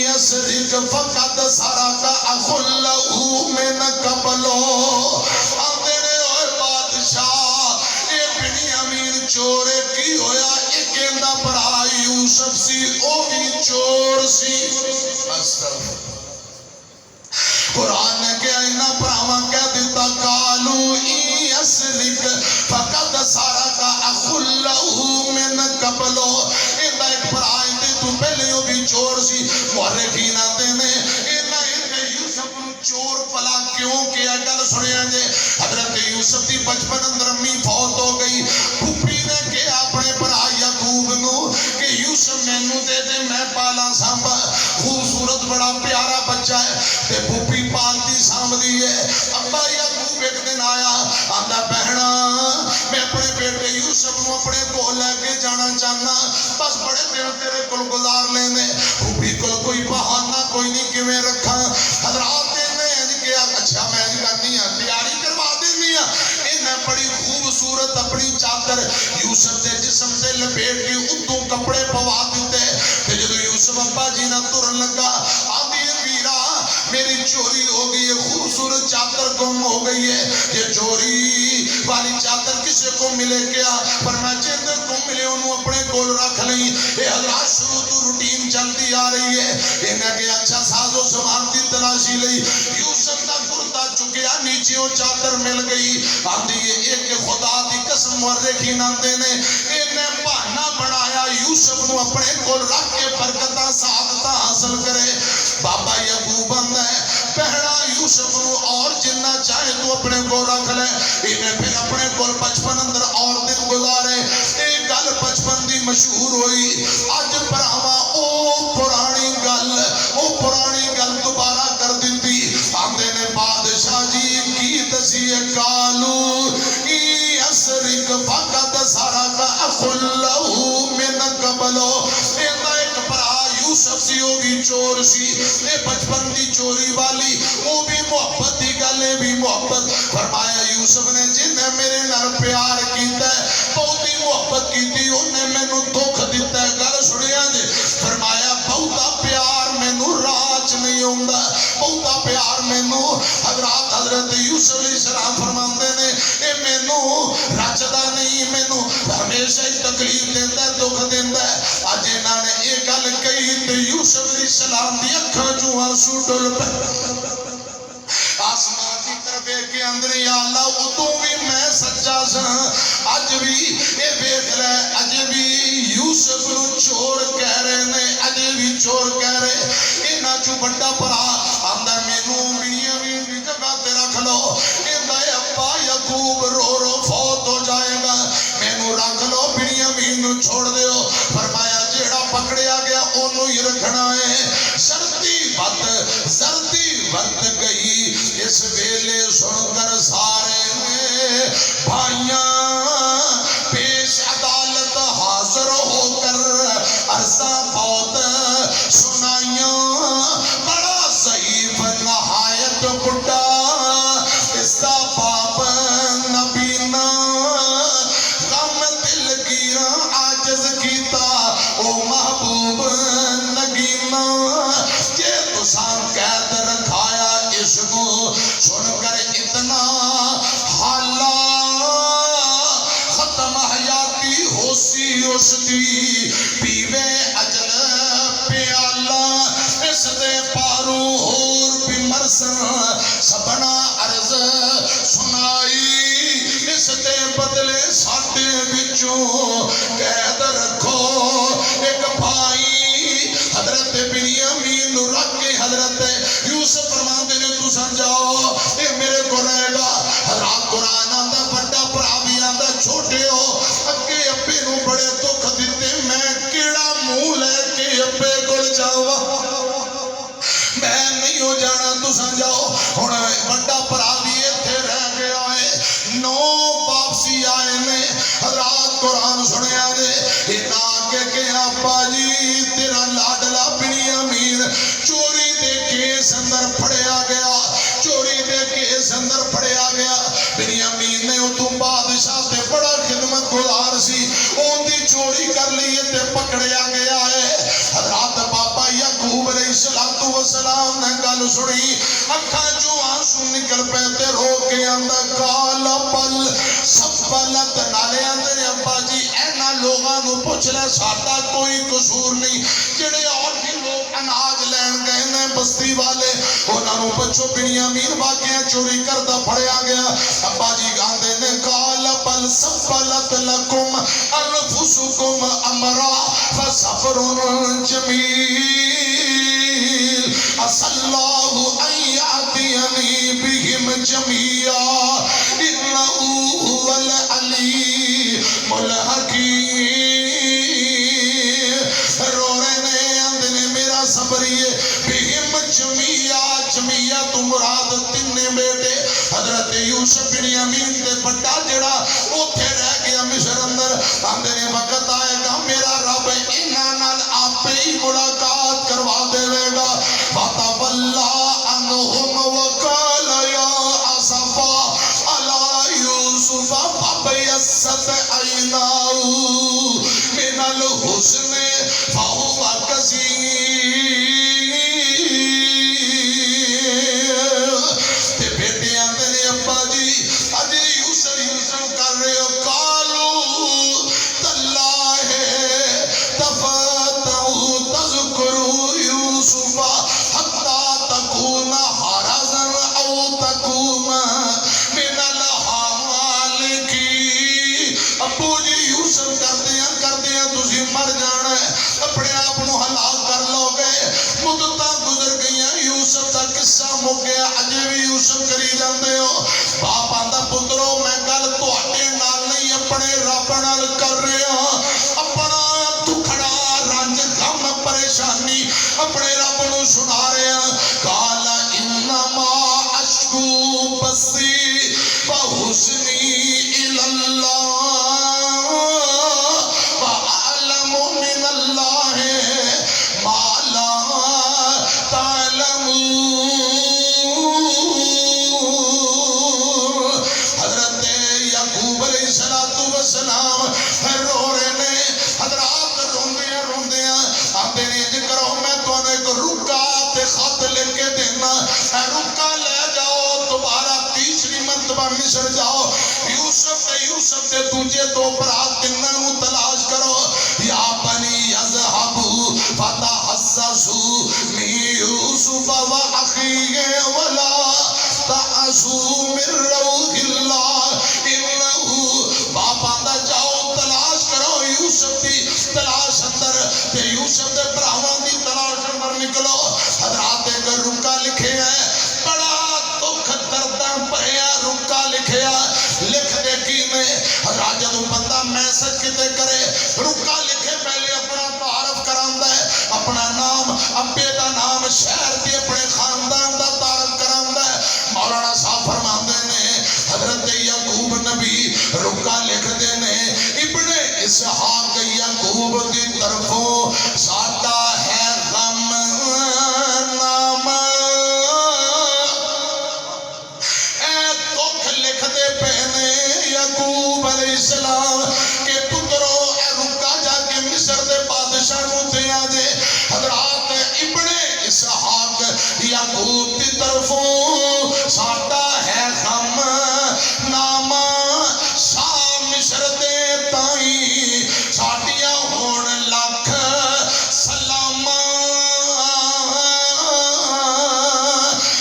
يسرق فقد سرق اخ له من قبل آندے نے اوے بادشاہ اے بنیامین چور کی ہویا اے کیندا بھرا یوسف سی او بھی چور سی استغفر قرآن نے کیا انہاں پراواں کہہ دیتا قالوا يسرق فقد سرق اخ له من قبل ایندا ایک بھرا تو پہلے ہو بھی چور سی مورخین آتے نے یوسف نو چور پلا کیوں کیا گل سنیا جے حضرت یوسف دی بچپن اندر امی فوت ہو گئی پھوپھی نے کہا اپنے بھرا یعقوب نو کہ یوسف مینوں دے دے میں پالا سانبا خوبصورت بڑا پیارا بچہ ہے تے پھوپھی پالتی سامدی ہے ابا یعقوب ایک دن آیا آندا بہنا میں اپنے بیٹے یوسف نو اپنے کول لے کے جانا چاہنا بس بڑے دن تیرے کول گزار لینے پھوپھی کول کوئی بہانہ کوئی نہیں کیویں رکھا حضرات نے کہا اچھا میں کرنی ہے تیاری کروا دینی ہے انہیں بڑی خوبصورت اپنی چادر یوسف دے جسم سے لپیٹ کے اتوں کپڑے پوا دیتے تے جدو یوسف ابا جی نہ ترن لگا آدھی ویرا میری چوری ہو گئی ہے خوبصورت چادر گم ہو گئی ہے یہ چوری والی چادر کسے کو ملے کیا پر میں جندر کو ملے انہوں اپنے کول رکھ لیں اے حضرات شروع تو روٹین چلتی آ رہی ہے انہیں کہ اچھا ساز و سامان کی تلاشی لئی یوسف دا کرتا چکیا نیچیوں چادر مل گئی آندھی یہ ایک خدا دی قسم مورخین آندے نے انہیں بہانہ بنایا یوسف نو اپنے کول رکھ کے برکتہ سعادتہ حاصل کرے بابا یعقوب اندہ ہے پہنا یوسف نو اور جنہ چاہے تو اپنے کو رکھ لے انہیں پھر اپنے کول بچپن اندر اور دن گزارے ایک گل بچپن دی مشہور ہوئی آج پراما او پرانی گل دوبارہ کر دیتی آندے نے بادشاہ جی کی دسی قالوا يسرق فقد سرق اخ له من قبل ایندا ایک بھرا یوسف سی ہوگی چور سی اے بچپن دی چوری والی وہ بھی محبت دی گلے بھی محبت فرمایا یوسف نے جن نے میرے نال پیار کیتا ہے بہتی محبت کیتی انہیں مینوں دکھ دیتا ہے گل سنیا جے فرمایا بہتا پیار مینوں راج نہیں ہوندا بہتا پیار مینوں حضرت یوسف علیہ السلام فرماندے نے اے مینوں رچدا نہیں مینوں ہمیشہ ہی تکلیف دیندا ہے دکھ دیندا ہے اج انہاں نے یہ گل کہی تے یوسف علیہ السلام دی اکھاں چوں آنسو ڈل پے آسمان کی طرف کے اندر یا اللہ اتوں بھی میں سچا سا اج بھی اے ویکھ لے اج بھی یوسف نو چور کہہ رہے نے اج بھی چور کہہ رہے انہاں چوں بڑا بھرا آندا مینوں بنیامین دی جگہ تے رکھ لو ایندا ابا یعقوب رو رو فوت ہو جائے گا مینوں رکھ لو بنیامین نو چھوڑ دیو فرمایا جیڑا پکڑیا گیا اونوں ہی رکھنا ہے سردی وقت گئی اس ویلے سن کر سارے نے بھائیاں پیش عدالت حاضر ہو کر عرصہ فوت سنائیاں بڑا ضعیف نہایت بڑھا اس کا باپ نبینا غم دل گیراں عاجز کیتا او محبوب نگینا کہ تساں قید رکھایا اس کو سن کر اتنا حالا ختم حیاتی ہو سی اس دی پیوے اجل پیالہ اس دے پارو اور بھی مرسن سبنا عرض سنائی اس دے بدلے ساٹے بچوں قید رکھو ایک بھائی حضرت بنیامین رکھ کے حضرت یوسف فرماندے نے تو سمجھاؤ اے میرے کو رہے گا حضرات قرآن آندا بڑا بھرا بھی آندا چھوٹے ہو اگے ابے نو بڑے دکھ دیتے میں کیڑا منہ لے کے ابے کول جاواں میں نہیں ہو جانا تو سمجھاؤ ہن بڑا بھرا بھی ایتھے رہ گیا ہے 9 واپسی آئے نے حضرات قرآن سنیا دے انہاں کے ابا جی تیرا لاڈلا بنیامین سنی اکھاں جو آنسو نکل پے تے رو کے آندا قال بل سفلت نالے آندے نے ابا جی اینا لوگاں نو پوچھ لے ساڈا کوئی قصور نہیں جڑے اور بھی لوگ اناج لین گئے نے بستی والے انہاں نو بچو بنیامین واقعہ چوری کردا پھڑیا گیا ابا جی آندے نے قال بل سفلت لکم انفسکم امرا فصبر جمیل عسى الله أن يأتيني بهم جميعا إنه هو العليم الحكيم رو رہے نے آندے نے میرا صبریے بہم جميعا تو مراد تینے بیٹے حضرت یوسف بنیامین تے بڑا جڑا اوتھے رہ گیا مصر اندر آندے نے وقت آئے گا میرا رب انہاں نال آپے ہی ملاقات کروا دے گا فتولى عنهم وقال يا أسفا على يوسف فابيضت عيناه من الحزن فهو كظيم تے بیٹے آندے نے ابا جی اج یوسف کر رہے ہو قالوا تاللہ تفتأ تذكر يوسف حتى تكون حرزا او تكون من الهالكين ابو جی یوسف کردیاں تسی مر جانا ہے اپنے آپ نو ہلاک کر لو گے مدتاں گزر گئیاں یوسف دا قصہ مک گیا اجے بھی یوسف کری جاندے ہو باپ آندا پترو میں گل تواڈے نال نہیں اپنے رب نال کر رہا اپنا دکھڑا رنج غم پریشانی اپنے رب نو سنا رہا قال انما اشکو بثی وحزنی الی اللہ واعلم من اللہ ما لا تعلمون حضرت یعقوب علیہ السلام رو رہے نے حضرات روندیاں آندے نے انج کرو میں تانوں ایک رکا تے خط لکھ کے دینا رکا لے جاؤ دوبارہ تیسری مرتبہ مصر جاؤ یوسف تے دوجے دو برات تناں نو تلاش کرو یا بنی اذهبوا فتحسسوا من یوسف واخیہ ولا تعصوا من روح اللہ انہ باپ آندا جاؤ تلاش کرو یوسف دی تلاش اندر تے یوسف دے بھراواں دی تلاش اندر نکلو حضرات ایک رکا لکھے ہے بڑا دکھ درداں پیا رکا لکھیا لکھ دے کی میں حضرات جدوں بندہ میسج کتے کرے رکا لکھے پہلے اپنا تعارف کراندا ہے اپنا نام ابے دا نام شہر دی اپنے خاندان دا تعارف کراندا ہے مولانا صاحب فرماندے نے حضرت یعقوب نبی رکا لکھ دے نے ابن اسحاق یعقوب دی طرفوں ساڈا ہے غم نامہ اے دکھ لکھ دے پہنے یعقوب علیہ السلام کہ پترو اے رکا جا کے مصر دے بادشاہ نو تے آجے حضرات ابن اسحاق یعقوب دی طرفوں ساڈا ہے غم نامہ شاہ مصر دے تائیں ساڈیاں ہون لکھ سلامہ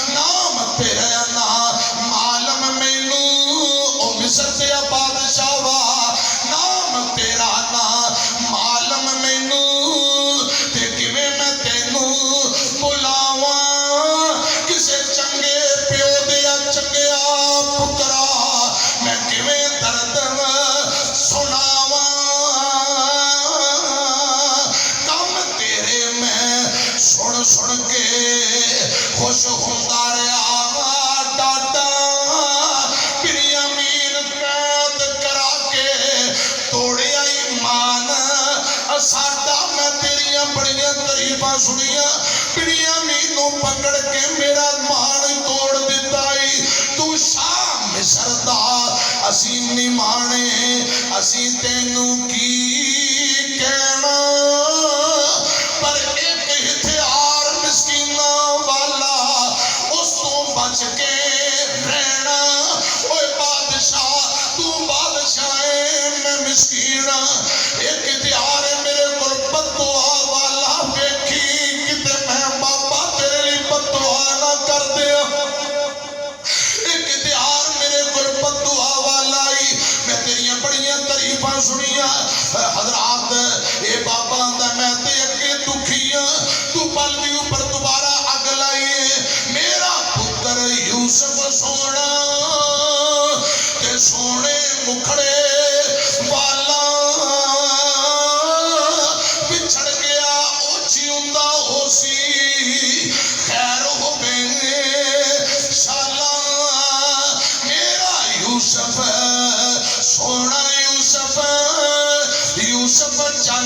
نام تیرا نام معلوم مینو او مصر دے بادشاہ وا نام تیرا نام معلوم مینو تے کیویں میں تینوں بلاواں کسے چنگے پیو دیا چنگیا پترا میں کیویں درد سناواں کم تیرے میں سن کے خوش ہوندا رہیا ڈاڈا بنیامین قید کرا کے توڑیا ایمان ساڈا میں تیریاں بڑیاں تعریفاں سنیاں بنیامین نو پکڑ کے میرا مان توڑ دتا تو شاہ مصر دا اسی نہیں مانے اسی تینوں کی کہنا پر ایک ہتھیار مسکینہ والا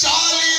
40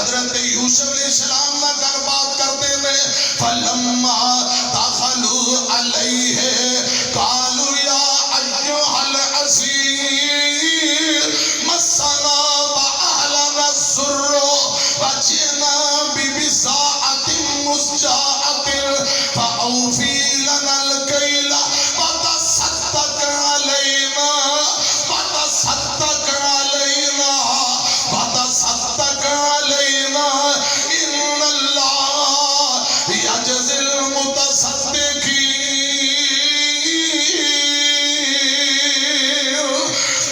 حضرت یوسف علیہ السلام نہ گل بات کرتے ہیں فلما دخلوا علیہ قالوا یا ایھا العزیز مسنا واہلنا الضر وجئنا ببضاعۃ مزجاۃ فاوفی لنا الکیل وتصدق علینا ان اللہ یجزی المتصدقین۔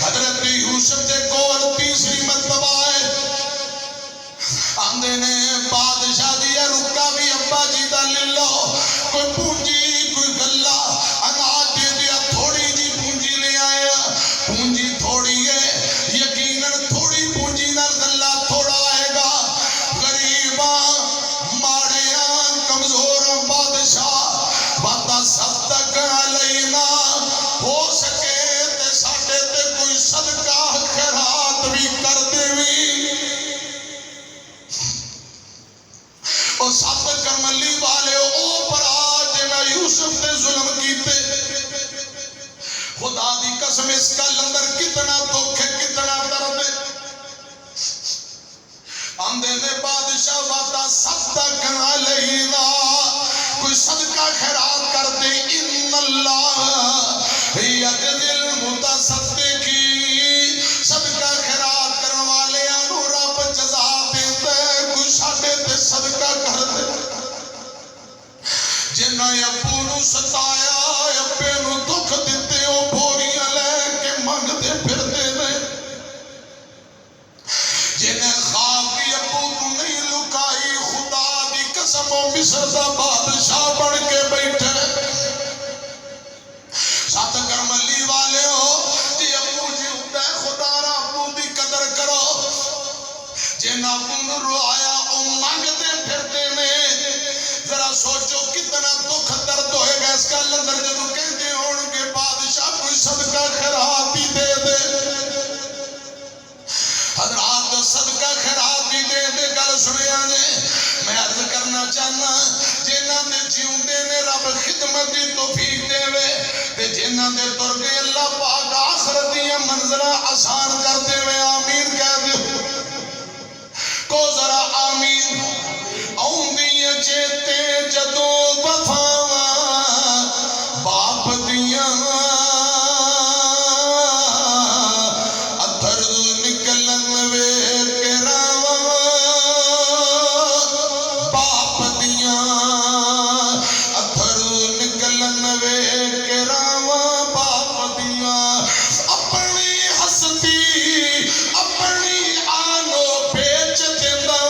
حضرت یوسف دے کول تیسری مرتبہ ہے آندے نے بادشاہ دیا رکا بھی ابا جی دا للو کوئی پونجی کوئی گلہ اناج دے دیا تھوڑی جی پونجی لے آیا پونجی تھوڑی ہے یقیناً تھوڑی پونجی نال گلہ تھوڑا آئے گا غریباں ماڑیاں کمزوراں بادشاہ باتا صدق علینا ہو سکے تے ساڈے تے کوئی صدقہ خیرات بھی کر دیوی۔ او سب کرملی والے او پرا جنہ یوسف نے ظلم کیتے خدا دی قسم اس کا لندر کتنا دکھ ہے کتنا درد ہے آمدے نے بادشاہ واتا صدق علینا کوئی صدقہ خیرات کر دے ان اللہ یجزی المتصدقین صدقہ خیرات کرنے والے آنو رب جزا دیتا ہے کوئی ساڑھے تے صدقہ کر دے جنہ ابو نو ستایا ابے نو دکھ دیتے ہو بوریاں لے کے منگتے پھرتے نے جنہیں خواب بھی ابو تو نہیں لکائی خدا دی قسم و مصر دا بادشاہ بڑھ کے بیٹھے ساتھ کرملی والے ہو جی ابو جی ہوتا ہے خدا را ابو دی قدر کرو جنہیں ابو نو روایا او منگتے پھرتے نے ذرا سوچو کتنا دکھ درد ہوئے گا اس کا لندر جدو کہتے ہون کے بادشاہ کوئی صدقہ خیرات ہی دے دے حضرات صدقہ خیرات ہی دے دے گل سنیا نے میں عرض کرنا چاہنا جنہ نے جیوندے نے رب خدمت دی توفیق دے وے تے جنہ نے تر گئے اللہ پاک آخرت دی منظرہ آسان کر دے وے آمین کہہ دے کو ذرا آمین آؤندی چیتے جدو وفاواں باپ دیاں اتھر نکلن ویکھ کے راواں باپ دیاں اتھر نکلن ویکھ کے راواں باپ دیاں اپنی ہستی اپنی آنو بیچ دیندا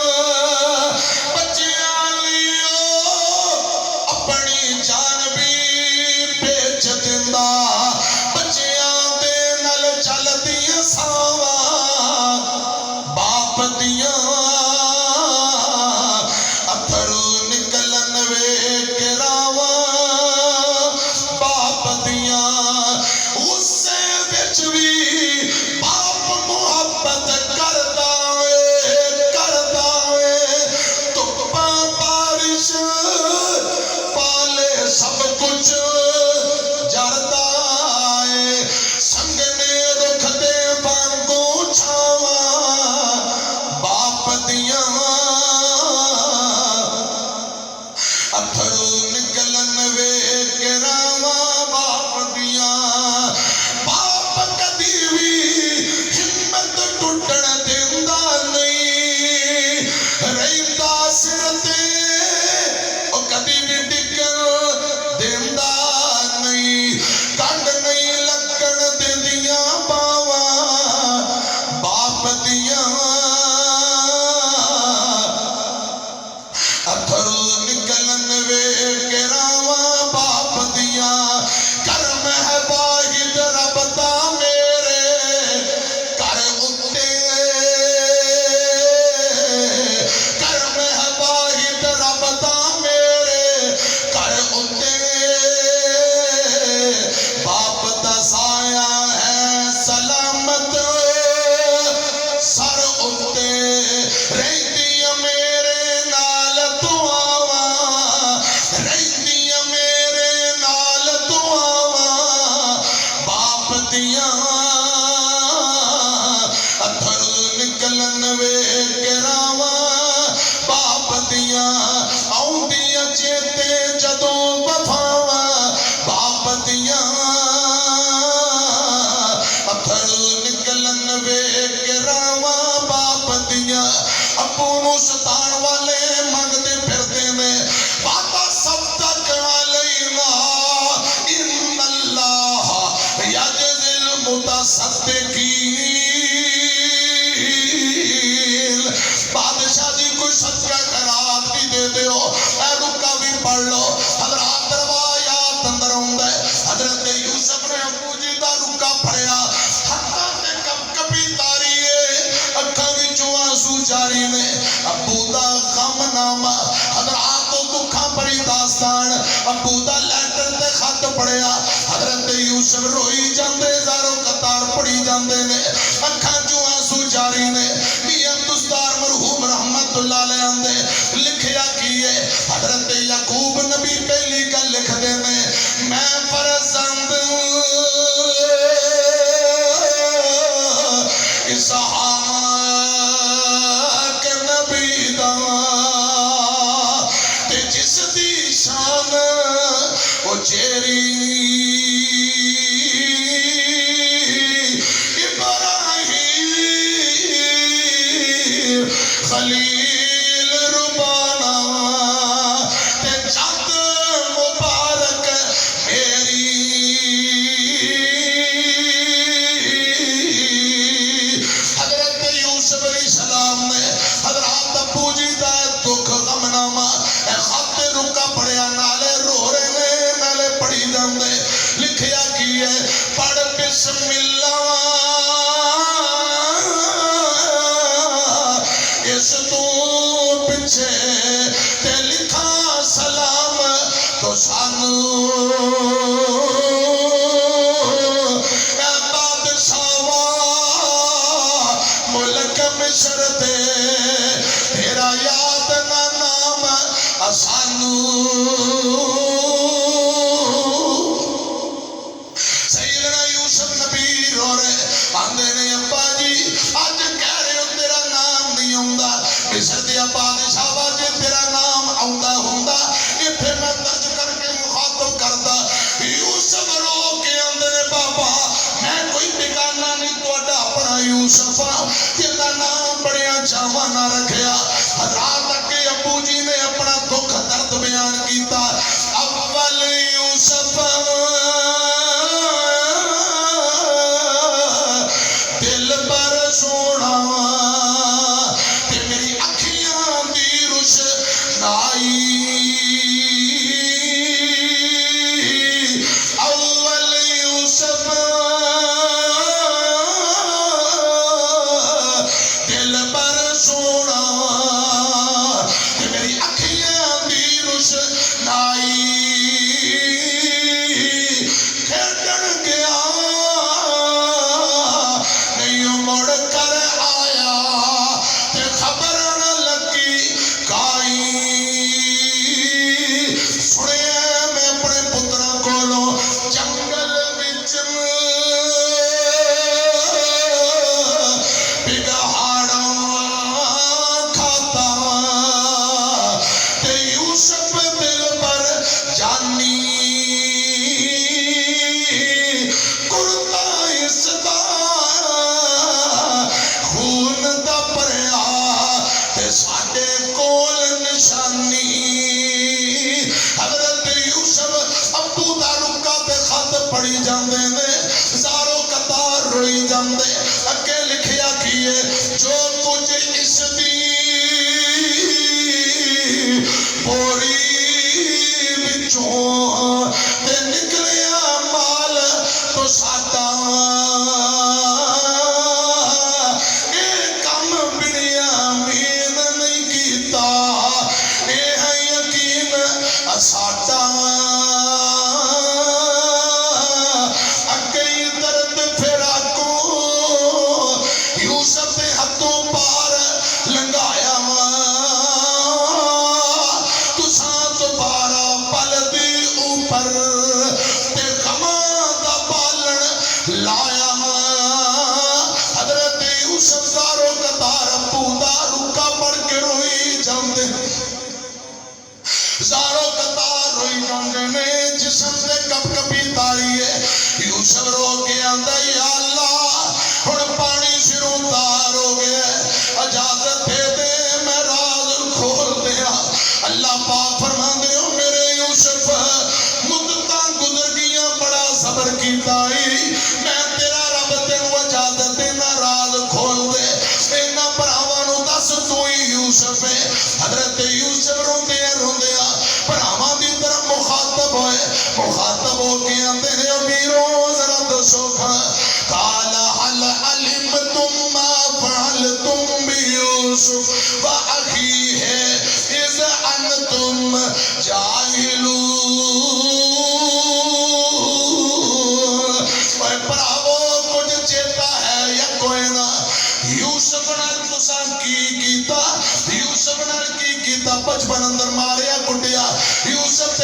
ہندوستان والے منگتے پھرتے نے وعدہ سب تک علینا ان اللہ یجزی المتصدقین بادشاہ جی کوئی صدقہ خیرات بھی دے دیو اے رکا بھی پڑھ لو حضرات روایات اندر ہوندہ ہے حضرت یوسف نے ابو جی دا رکا پڑھیا حتیٰ تے کب کبھی تاریے اکھاں وچوں آنسو جاری نے ابو دا غم نامہ حضرات تو دکھاں پڑی داستان ابو دا لیٹر تے خط پڑھیا حضرت یوسف روئی جاندے زارو قطار پڑی جاندے نے اکھاں چوں آنسو جاری نے میاں دستار مرحوم رحمت اللہ علیہ اندے لکھیا کیے حضرت یعقوب نبی پہلی کا لکھ دے نے میں فرزند اسحاق نبی دا تے جس دی شان وہ چیری ابراہیم خلیل ربانہ تے جد مبارک میری حضرت یوسف علیہ السلام نے حضرات ابو جی دا دکھ غمنامہ اے خط رکا پڑھیا نالے رو رہے نے نالے پڑھی جاندے لکھیا کیے پڑھ بسم اللہ اس تو پچھے تے لکھا سلام تو سانو اے بادشاہ ملک مصر تے تیرا یاد نہ نام سانو سیدنا یوسف نبی رو رہے آندے نے ابا جی آج کہہ رہے ہو تیرا نام نہیں ہوندہ مصر دیا بادشاہ جے تیرا نام آندہ ہوندہ یہ پھر میں درج کر کے مخاطب کردا یوسف رو کے آندے نے بابا میں کوئی بگانا نہیں تو اڈا اپنا یوسف جیتا نام بڑیاں چاہاں نہ رکھیا حضرات کے ابو جی نے اپنا دکھ درد بیان کیتا اول یوسف دل پر سونا تے میری اکھیاں دی روشنائی اول یوسف دل پر سونا تے میری اکھیاں دی روشنائی کھیڈن گیا نہیں مڑ کر آیا تے خبر نہ لگی کائی سنے میں اپنے پتروں کولوں جنگل وچ بگہاڑاں کھاتا تے یوسف دل پر جانی کرتا اس دا خون دا پریا تے ساڈے کول نشانی حضرت یوسف ابو دا رکا تے خط پڑھی جاندے نے زارو قطار روئی جاندے اگے لکھیا کیے جو کچھ اس دی بوری بچوں تے نکلیا مال تو ساڈا اے کم بنیامین نہیں کیتا اے ہے بچپن اندر ماریا کٹیا یوسف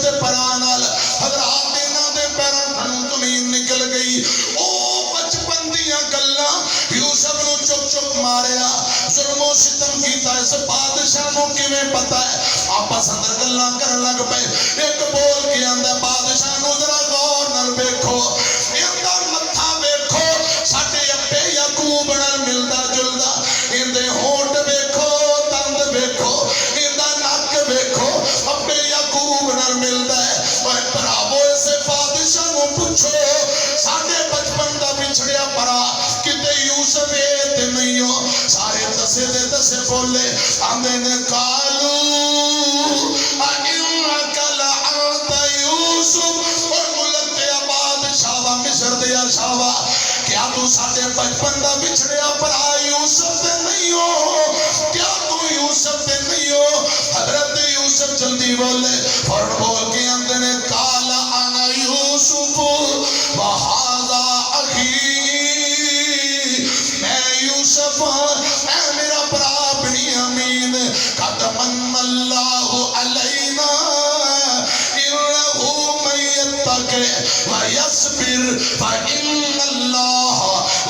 تے پراں نال حضرات انہاں دے پیراں تھلوں زمین نکل گئی او بچپن دیاں گلاں یوسف نو چک چک ماریا ظلم و ستم کیتا اس بادشاہ نو کیویں پتہ ہے آپس اندر گلاں کرن لگ پئے ایک بول کے آندا بادشاہ نو ذرا غور نال ویکھو ایندا متھا ویکھو ساڈے اپے یعقوب نال ملدا جلدا ایندے ہونٹ ویکھو دند ویکھو ایندا نک ویکھو اپے یعقوب نال ملدا ہے اوے بھراوو اس بادشاہ نو پوچھو ساڈے بچپن دا بچھڑیا پرا کتے یوسف تے نہیں ہو سارے دسے دے دسے بولے آندے نے کالو اِنَّكَ لَعَنْتَ یوسف اور ملک دیا بادشاہ مصر دیا شاوا کیا تو ساڈے بچپن دا بچھڑیا پرا یوسف تے نہیں ہو کیا تو یوسف تے نہیں ہو حضرت یوسف جلدی بولے فوراً بول کے اندر نے کالا انا یوسف وہذا اخی میں یوسف اے میرا برا بنیامین قد من اللہ علینا انہو من یتق ویصبر فإن اللہ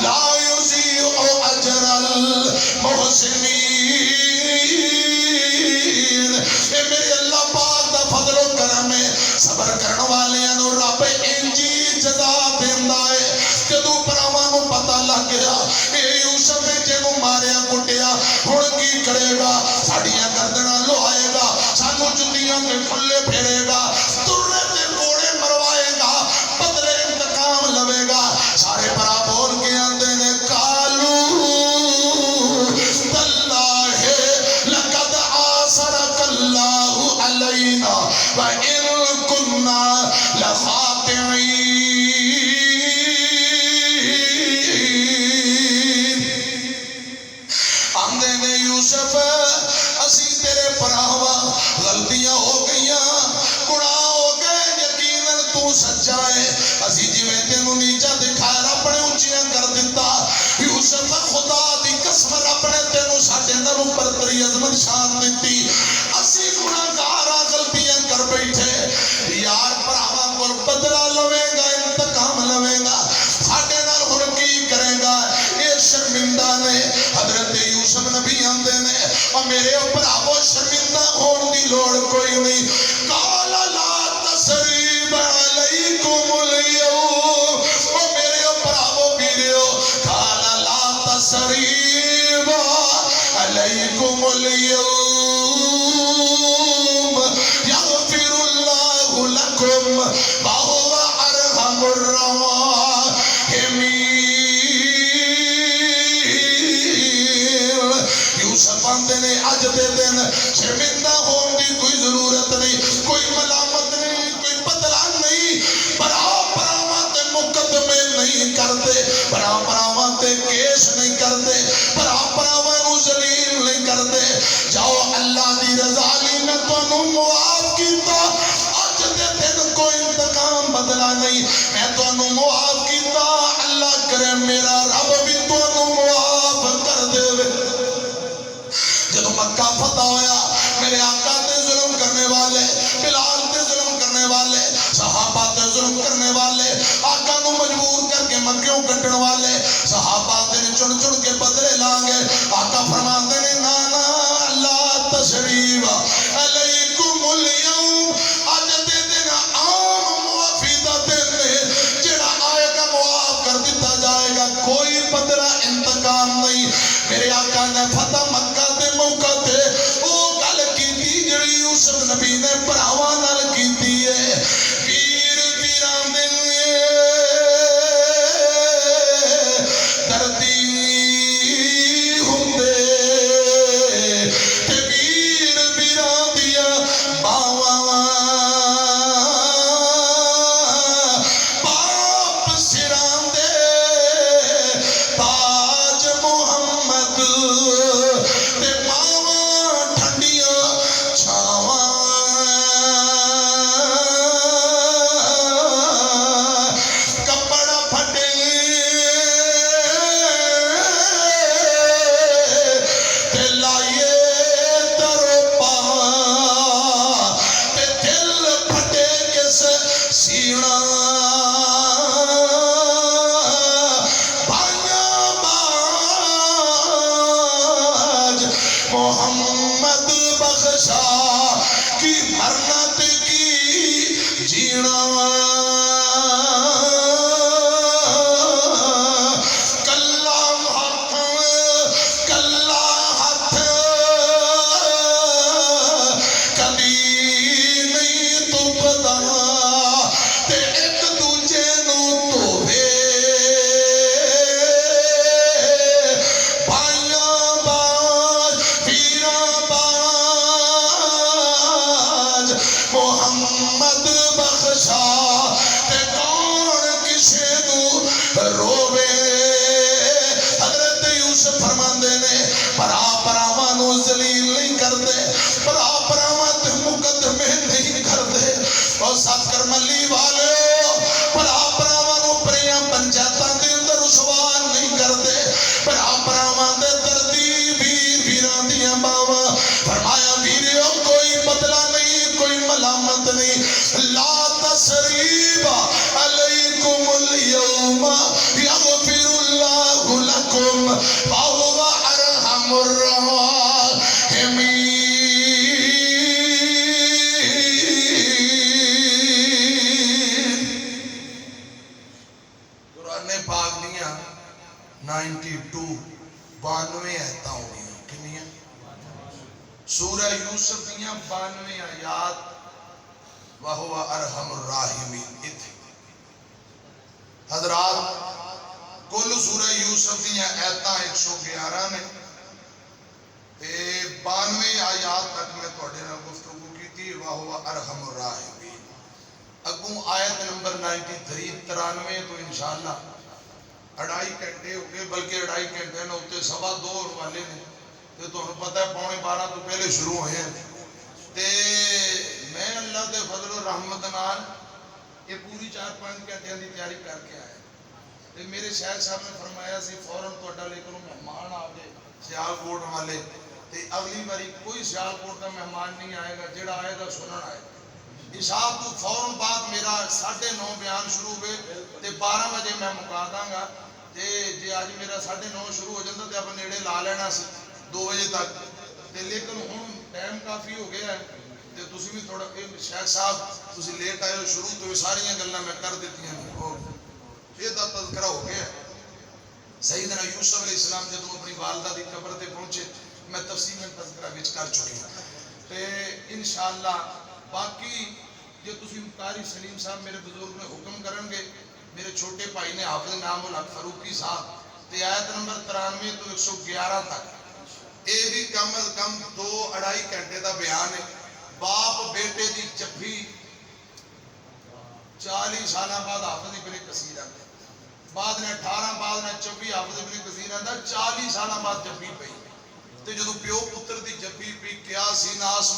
لا یضیع اجر المحسنین اے میرے اللہ پاک دا فضل و کرم ہے صبر کرن والے انو رب انجی جزا دیندا ہے جدو پراواں نو پتہ لگ گیا اے یوسف جنوں ماریا کٹیا ہن کی کرے گا ساڈیاں گردناں لوائے گا سانو جُتیاں تے کھلے پھیرے گا ترے تے کوڑے مروائے گا بدلے انتقام لوے گا سارے برا بول کے آندے نے کالو تاللہ لقد آثرک اللہ علینا وَإِن كُنَّا لَخَاطِئِينَ آندے نے یوسف اسی تیرے پراواں غلطیاں ہو گئیاں گناہ ہو گئے یقیناً تو سچا ہے اسی جویں تینوں نیچا دکھایا رب نے اونچیاں کر دیتا یوسف خدا دی قسم رب نے تینوں ساڈے نال اوپر تری عظمت شان دتی اسی گناہگاراں غلطیاں کر بیٹھے یار پراواں کول بدلہ لوے گا انتقام لوے گا ساڈے نال ہن کی کرے گا اے شرمندہ نے حضرت یوسف نبی آندے نے اور میرے اوپر آو شرمندہ ہون دی لوڑ کوئی نہیں قال لا تسریب علیکم اليوم اور میرے اوپر آو بیریو قال لا تسریب علیکم اليوم یغفر اللہ لکم وہو ارحم الراحمین یوسف آندے نے اج دے دن شرمندہ ہون دی کوئی ضرورت نہیں کوئی ملامت نہیں کوئی بدلہ نہیں براواں تے مقدمے نہیں کرتے براواں تے کیس نہیں کرتے براواں نو ذلیل نہیں کرتے جاؤ اللہ دی رضا لی میں تانوں معاف کیتا اج دے دن کوئی انتقام بدلہ نہیں میں تانوں معاف کیتا اللہ کرے میرا رب بھی تانوں معاف کر دے جدو مکہ فتح ہویا میرے آقا تے ظلم کرنے والے بلال تے ظلم کرنے والے صحابہ تے ظلم کرنے والے آقا نو مجبور کر کے مکیوں کٹن والے صحابہ تے چن چن کے بدلے لانگے آقا فرماندے نے نانا اللہ تشریف علیکم اليوم اج دے دن عام معافی دا دن جڑا آئے گا معاف کر دیتا جائے گا کوئی بدلہ انتقام نہیں میرے آقا نے فتح مکہ دے موقع تے وہ گل کیتی جڑی یوسف نبی نے بھراواں نال کیتی ہے پیر پیراں دے دردی ہوندے مرنا تے کی جینا کلا ہاتھ کبھی نہیں تپدا تے ایک دوجے نو دھوے بھائیاں باج پیراں باج محمد بخشا تے کون کسے نو روے حضرت یوسف فرماندے نے بھرا بھراواں نو ذلیل نہیں کردے بھرا بھراواں تے مقدمے نہیں کردے او سات کرملی والےو بھرا بھراواں نو پریاں پنچایتاں دے اندر رسوا نہیں کردے بھرا بھراواں دے دردی ویر ویراں دیاں باواں فرمایا ویریو کوئی بدلہ نہیں کوئی ملامت نہیں لا تسریب علیکم اليوم یغفر اللہ لکم وہو ارحم الراحمین قرآن پاک دیاں 92 آیتاں ہو گئی کنیاں سورہ یوسف دیاں 92 آیات وَهُوَ أَرْحَمُ الرَّاحِمِينَ اتھے حضرات کل سورہ یوسف دیاں آیتاں 111 نے تے 92 آیات تک میں توڑے نہ گفتگو کی تھی وَهُوَ أَرْحَمُ الرَّاحِمِينَ اگوں آیت نمبر 93 تو انشاءاللہ 2.5 گھنٹے ہو گئے بلکہ 2.5 گھنٹے نہ ہوتے 2.25 ہونے والے نے تے تو پتہ ہے 11:45 تو پہلے شروع ہوئے ہیں تے میں اللہ دے فضل و رحمت نال یہ پوری 4-5 گھنٹے دی تیاری کر کے آیا تے میرے شیخ صاحب نے فرمایا سی فوراً تہاڈا لے کر مہمان آ گئے سیالکوٹ والے تے اگلی باری کوئی سیالکوٹ کا مہمان نہیں آئے گا جڑا آئے گا سنن آئے گا عشاء تو فوراً بعد میرا 9:30 بیان شروع ہوئے تے 12 بجے میں مکا داں گا تے جے آج میرا 9:30 شروع ہو جاتا تے آپ نیڑے لا لینا سی 2 بجے تک تے لیکن ہن ٹائم کافی ہو گیا ہے تے تسی بھی تھوڑا شیخ صاحب تسی لیٹ آئے ہو شروع تو ساریاں گلاں میں کر دیتی ہیں یہ دا تذکرہ ہو گیا سیدنا یوسف علیہ السلام جب اپنی والدہ دی قبر تے پہنچے میں تفصیل میں تذکرہ وچ کر چکی ہوں تے انشاءاللہ باقی جو تسی قاری سلیم صاحب میرے بزرگ میں حکم کرن گے میرے چھوٹے بھائی نے حافظ نام الحق فاروقی صاحب تے آیت نمبر 93 تو 111 تک اے بھی کم از کم 2-2.5 گھنٹے دا بیان ہے باپ بیٹے دی جفی 40 سالہ بعد حافظ ابن کثیر آتا بعد نے 18 بعد نے 24 حافظ ابن کثیر آتا 40 سالہ بعد جفی پئی تے جدو پیو پتر دی جفی پی کیا سی ناس